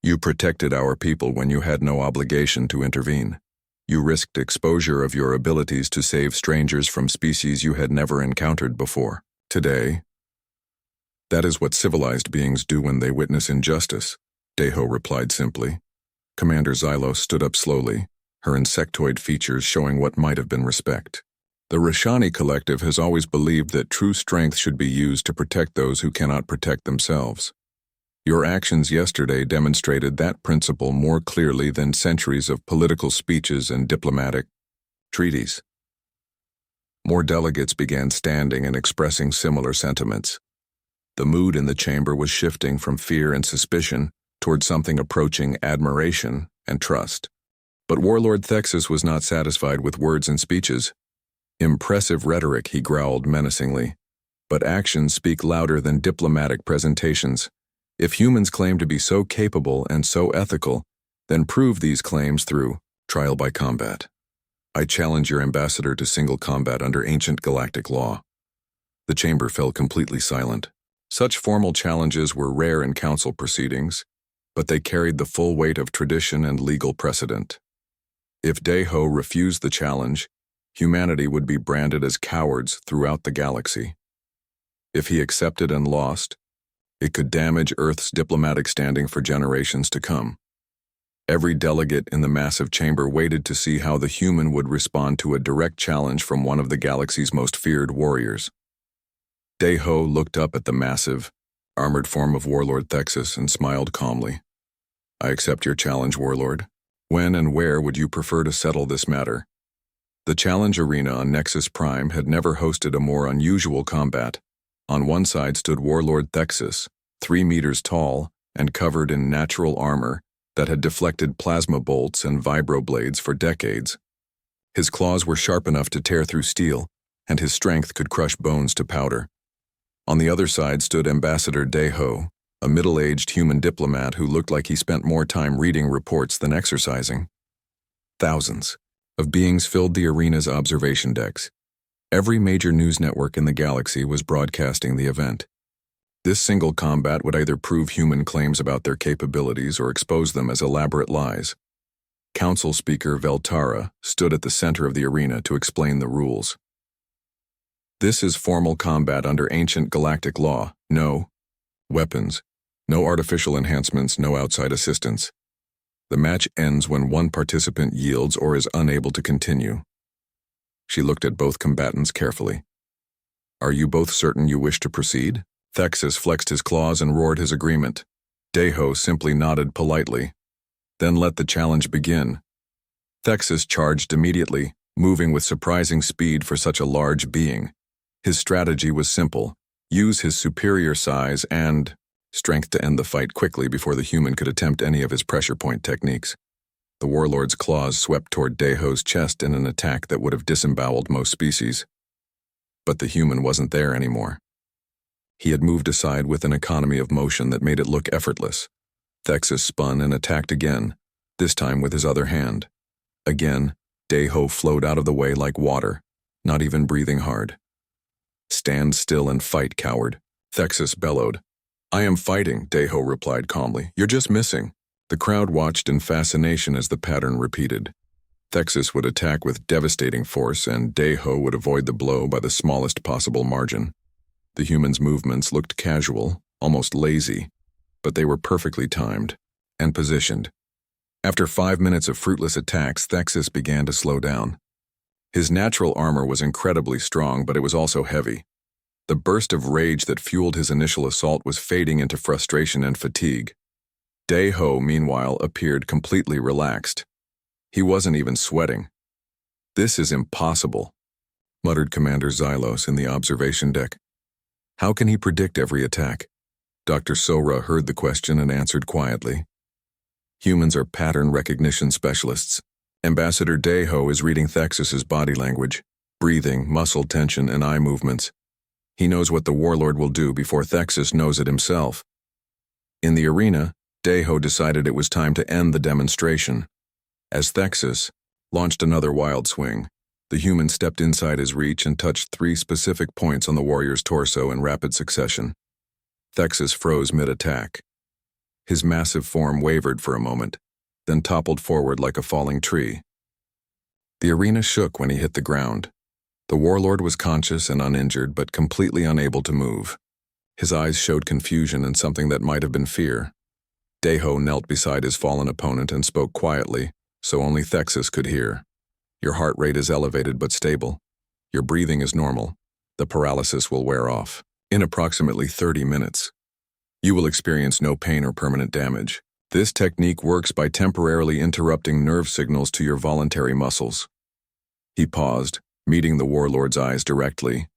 You protected our people when you had no obligation to intervene. You risked exposure of your abilities to save strangers from species you had never encountered before. Today, that is what civilized beings do when they witness injustice, Daeho replied simply. Commander Xylos stood up slowly, her insectoid features showing what might have been respect. The Rashani Collective has always believed that true strength should be used to protect those who cannot protect themselves. Your actions yesterday demonstrated that principle more clearly than centuries of political speeches and diplomatic treaties. More delegates began standing and expressing similar sentiments. The mood in the chamber was shifting from fear and suspicion toward something approaching admiration and trust. But Warlord Thexus was not satisfied with words and speeches. Impressive rhetoric, he growled menacingly. But actions speak louder than diplomatic presentations. If humans claim to be so capable and so ethical, then prove these claims through trial by combat. I challenge your ambassador to single combat under ancient galactic law. The chamber fell completely silent. Such formal challenges were rare in council proceedings, but they carried the full weight of tradition and legal precedent. If Daeho refused the challenge, humanity would be branded as cowards throughout the galaxy. If he accepted and lost, it could damage Earth's diplomatic standing for generations to come. Every delegate in the massive chamber waited to see how the human would respond to a direct challenge from one of the galaxy's most feared warriors. Daeho looked up at the massive, armored form of Warlord Thexus and smiled calmly. I accept your challenge, Warlord. When and where would you prefer to settle this matter? The challenge arena on Nexus Prime had never hosted a more unusual combat. On one side stood Warlord Thexus, 3 meters tall and covered in natural armor that had deflected plasma bolts and vibroblades for decades. His claws were sharp enough to tear through steel, and his strength could crush bones to powder. On the other side stood Ambassador Daeho, a middle-aged human diplomat who looked like he spent more time reading reports than exercising. Thousands of beings filled the arena's observation decks. Every major news network in the galaxy was broadcasting the event. This single combat would either prove human claims about their capabilities or expose them as elaborate lies. Council Speaker Veltara stood at the center of the arena to explain the rules. This is formal combat under ancient galactic law. No weapons, no artificial enhancements, no outside assistance. The match ends when one participant yields or is unable to continue. She looked at both combatants carefully. Are you both certain you wish to proceed? Thexus flexed his claws and roared his agreement. Daeho simply nodded politely. Then let the challenge begin. Thexus charged immediately, moving with surprising speed for such a large being. His strategy was simple: use his superior size and strength to end the fight quickly before the human could attempt any of his pressure point techniques. The warlord's claws swept toward Daeho's chest in an attack that would have disemboweled most species. But the human wasn't there anymore. He had moved aside with an economy of motion that made it look effortless. Thexus spun and attacked again, this time with his other hand. Again, Daeho flowed out of the way like water, not even breathing hard. Stand still and fight, coward, Thexus bellowed. I am fighting, Daeho replied calmly. You're just missing. The crowd watched in fascination as the pattern repeated. Thexus would attack with devastating force, and Daeho would avoid the blow by the smallest possible margin. The human's movements looked casual, almost lazy, but they were perfectly timed and positioned. After 5 minutes of fruitless attacks, Thexus began to slow down. His natural armor was incredibly strong, but it was also heavy. The burst of rage that fueled his initial assault was fading into frustration and fatigue. Dae-ho, meanwhile, appeared completely relaxed. He wasn't even sweating. "This is impossible," muttered Commander Xylos in the observation deck. "How can he predict every attack?" Dr. Sora heard the question and answered quietly. "Humans are pattern recognition specialists. Ambassador Dae-ho is reading Thexus's body language, breathing, muscle tension, and eye movements. He knows what the warlord will do before Thexus knows it himself." In the arena, Dae-ho decided it was time to end the demonstration. As Thexus launched another wild swing, the human stepped inside his reach and touched 3 specific points on the warrior's torso in rapid succession. Thexus froze mid-attack. His massive form wavered for a moment, then toppled forward like a falling tree. The arena shook when he hit the ground. The warlord was conscious and uninjured, but completely unable to move. His eyes showed confusion and something that might have been fear. Dae-ho knelt beside his fallen opponent and spoke quietly, so only Thexus could hear. "Your heart rate is elevated but stable. Your breathing is normal. The paralysis will wear off in approximately 30 minutes. You will experience no pain or permanent damage. This technique works by temporarily interrupting nerve signals to your voluntary muscles." He paused, meeting the warlord's eyes directly.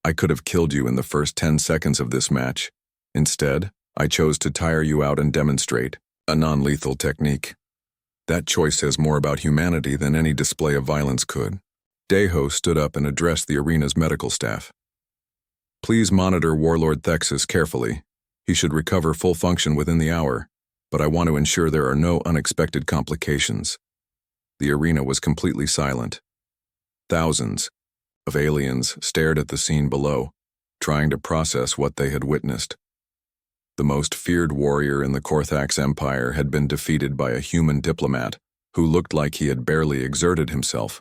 "I could have killed you in the first 10 seconds of this match. Instead, I chose to tire you out and demonstrate a non-lethal technique. That choice says more about humanity than any display of violence could." Dae-ho stood up and addressed the arena's medical staff. "Please monitor Warlord Thexus carefully. He should recover full function within the hour, but I want to ensure there are no unexpected complications." The arena was completely silent. Thousands of aliens stared at the scene below, trying to process what they had witnessed. The most feared warrior in the Korthax Empire had been defeated by a human diplomat who looked like he had barely exerted himself.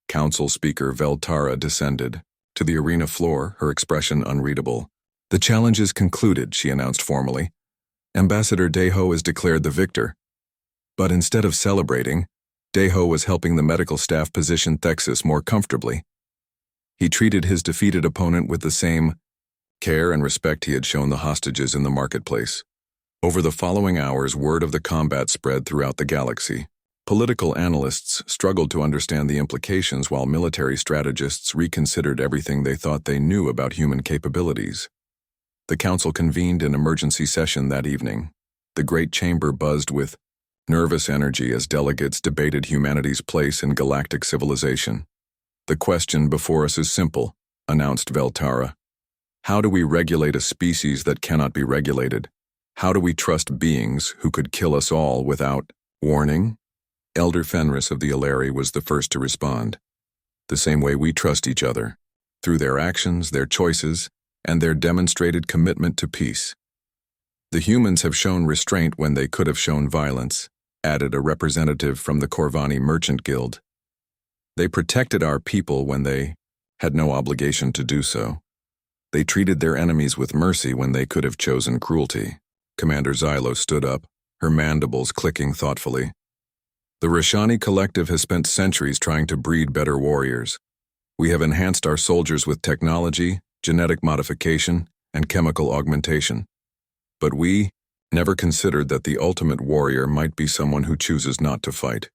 Council Speaker Veltara descended to the arena floor, her expression unreadable. "The challenge is concluded," she announced formally. "Ambassador Dae-ho is declared the victor." But instead of celebrating, Dae-ho was helping the medical staff position Thexus more comfortably. He treated his defeated opponent with the same care and respect he had shown the hostages in the marketplace. Over the following hours, word of the combat spread throughout the galaxy. Political analysts struggled to understand the implications, while military strategists reconsidered everything they thought they knew about human capabilities. The council convened an emergency session that evening. The great chamber buzzed with nervous energy as delegates debated humanity's place in galactic civilization. "The question before us is simple," announced Veltara. "How do we regulate a species that cannot be regulated? How do we trust beings who could kill us all without warning?" Elder Fenris of the Ilari was the first to respond. "The same way we trust each other, through their actions, their choices, and their demonstrated commitment to peace." "The humans have shown restraint when they could have shown violence," added a representative from the Corvani Merchant Guild. "They protected our people when they had no obligation to do so. They treated their enemies with mercy when they could have chosen cruelty." Commander Xylos stood up, her mandibles clicking thoughtfully. "The Rashani Collective has spent centuries trying to breed better warriors. We have enhanced our soldiers with technology, genetic modification, and chemical augmentation. But we never considered that the ultimate warrior might be someone who chooses not to fight."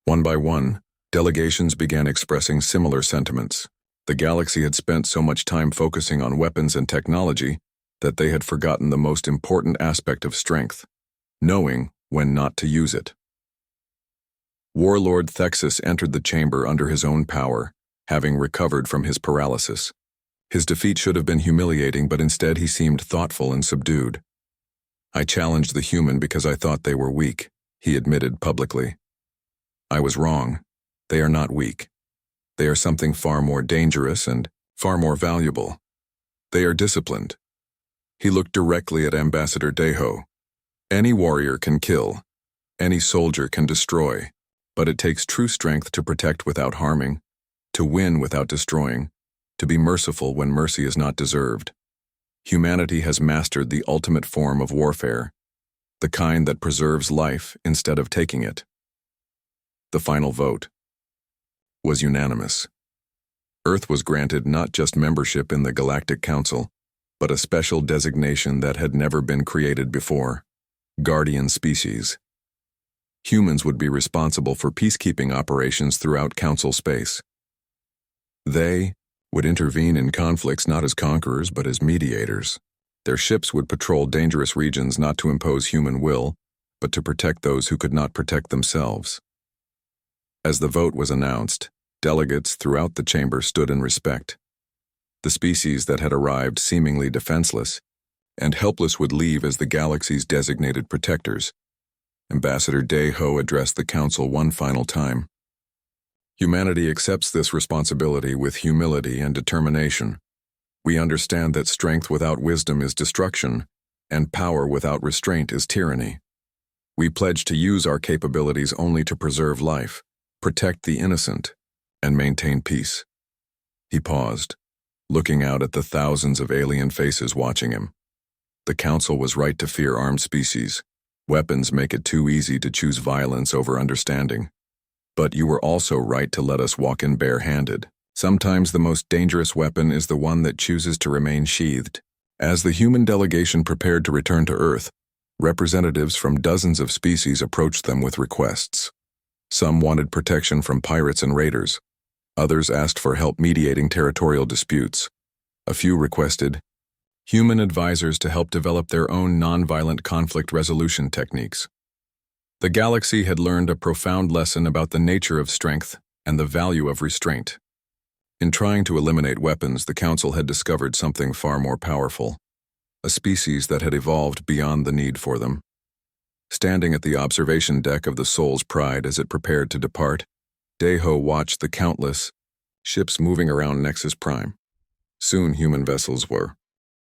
One by one, delegations began expressing similar sentiments. The galaxy had spent so much time focusing on weapons and technology that they had forgotten the most important aspect of strength: knowing when not to use it. Warlord Thexus entered the chamber under his own power, having recovered from his paralysis. His defeat should have been humiliating, but instead he seemed thoughtful and subdued. "I challenged the human because I thought they were weak," he admitted publicly. "I was wrong. They are not weak. They are something far more dangerous and far more valuable. They are disciplined." He looked directly at Ambassador Dae-ho. "Any warrior can kill. Any soldier can destroy. But it takes true strength to protect without harming, to win without destroying, to be merciful when mercy is not deserved." Humanity has mastered the ultimate form of warfare, the kind that preserves life instead of taking it. The final vote was unanimous. Earth was granted not just membership in the Galactic Council, but a special designation that had never been created before: Guardian Species. Humans would be responsible for peacekeeping operations throughout Council space. They would intervene in conflicts not as conquerors but as mediators. Their ships would patrol dangerous regions not to impose human will, but to protect those who could not protect themselves. As the vote was announced, delegates throughout the chamber stood in respect. The species that had arrived seemingly defenseless and helpless would leave as the galaxy's designated protectors. Ambassador Day-Ho addressed the Council one final time. Humanity accepts this responsibility with humility and determination. We understand that strength without wisdom is destruction, and power without restraint is tyranny. We pledge to use our capabilities only to preserve life, protect the innocent, and maintain peace. He paused, looking out at the thousands of alien faces watching him. The Council was right to fear armed species. Weapons make it too easy to choose violence over understanding. But you were also right to let us walk in barehanded. Sometimes the most dangerous weapon is the one that chooses to remain sheathed. As the human delegation prepared to return to Earth, representatives from dozens of species approached them with requests. Some wanted protection from pirates and raiders. Others asked for help mediating territorial disputes. A few requested human advisors to help develop their own nonviolent conflict resolution techniques. The galaxy had learned a profound lesson about the nature of strength and the value of restraint. In trying to eliminate weapons, the Council had discovered something far more powerful: a species that had evolved beyond the need for them. Standing at the observation deck of the Soul's Pride as it prepared to depart, Day-Ho watched the countless ships moving around Nexus Prime. Soon human vessels were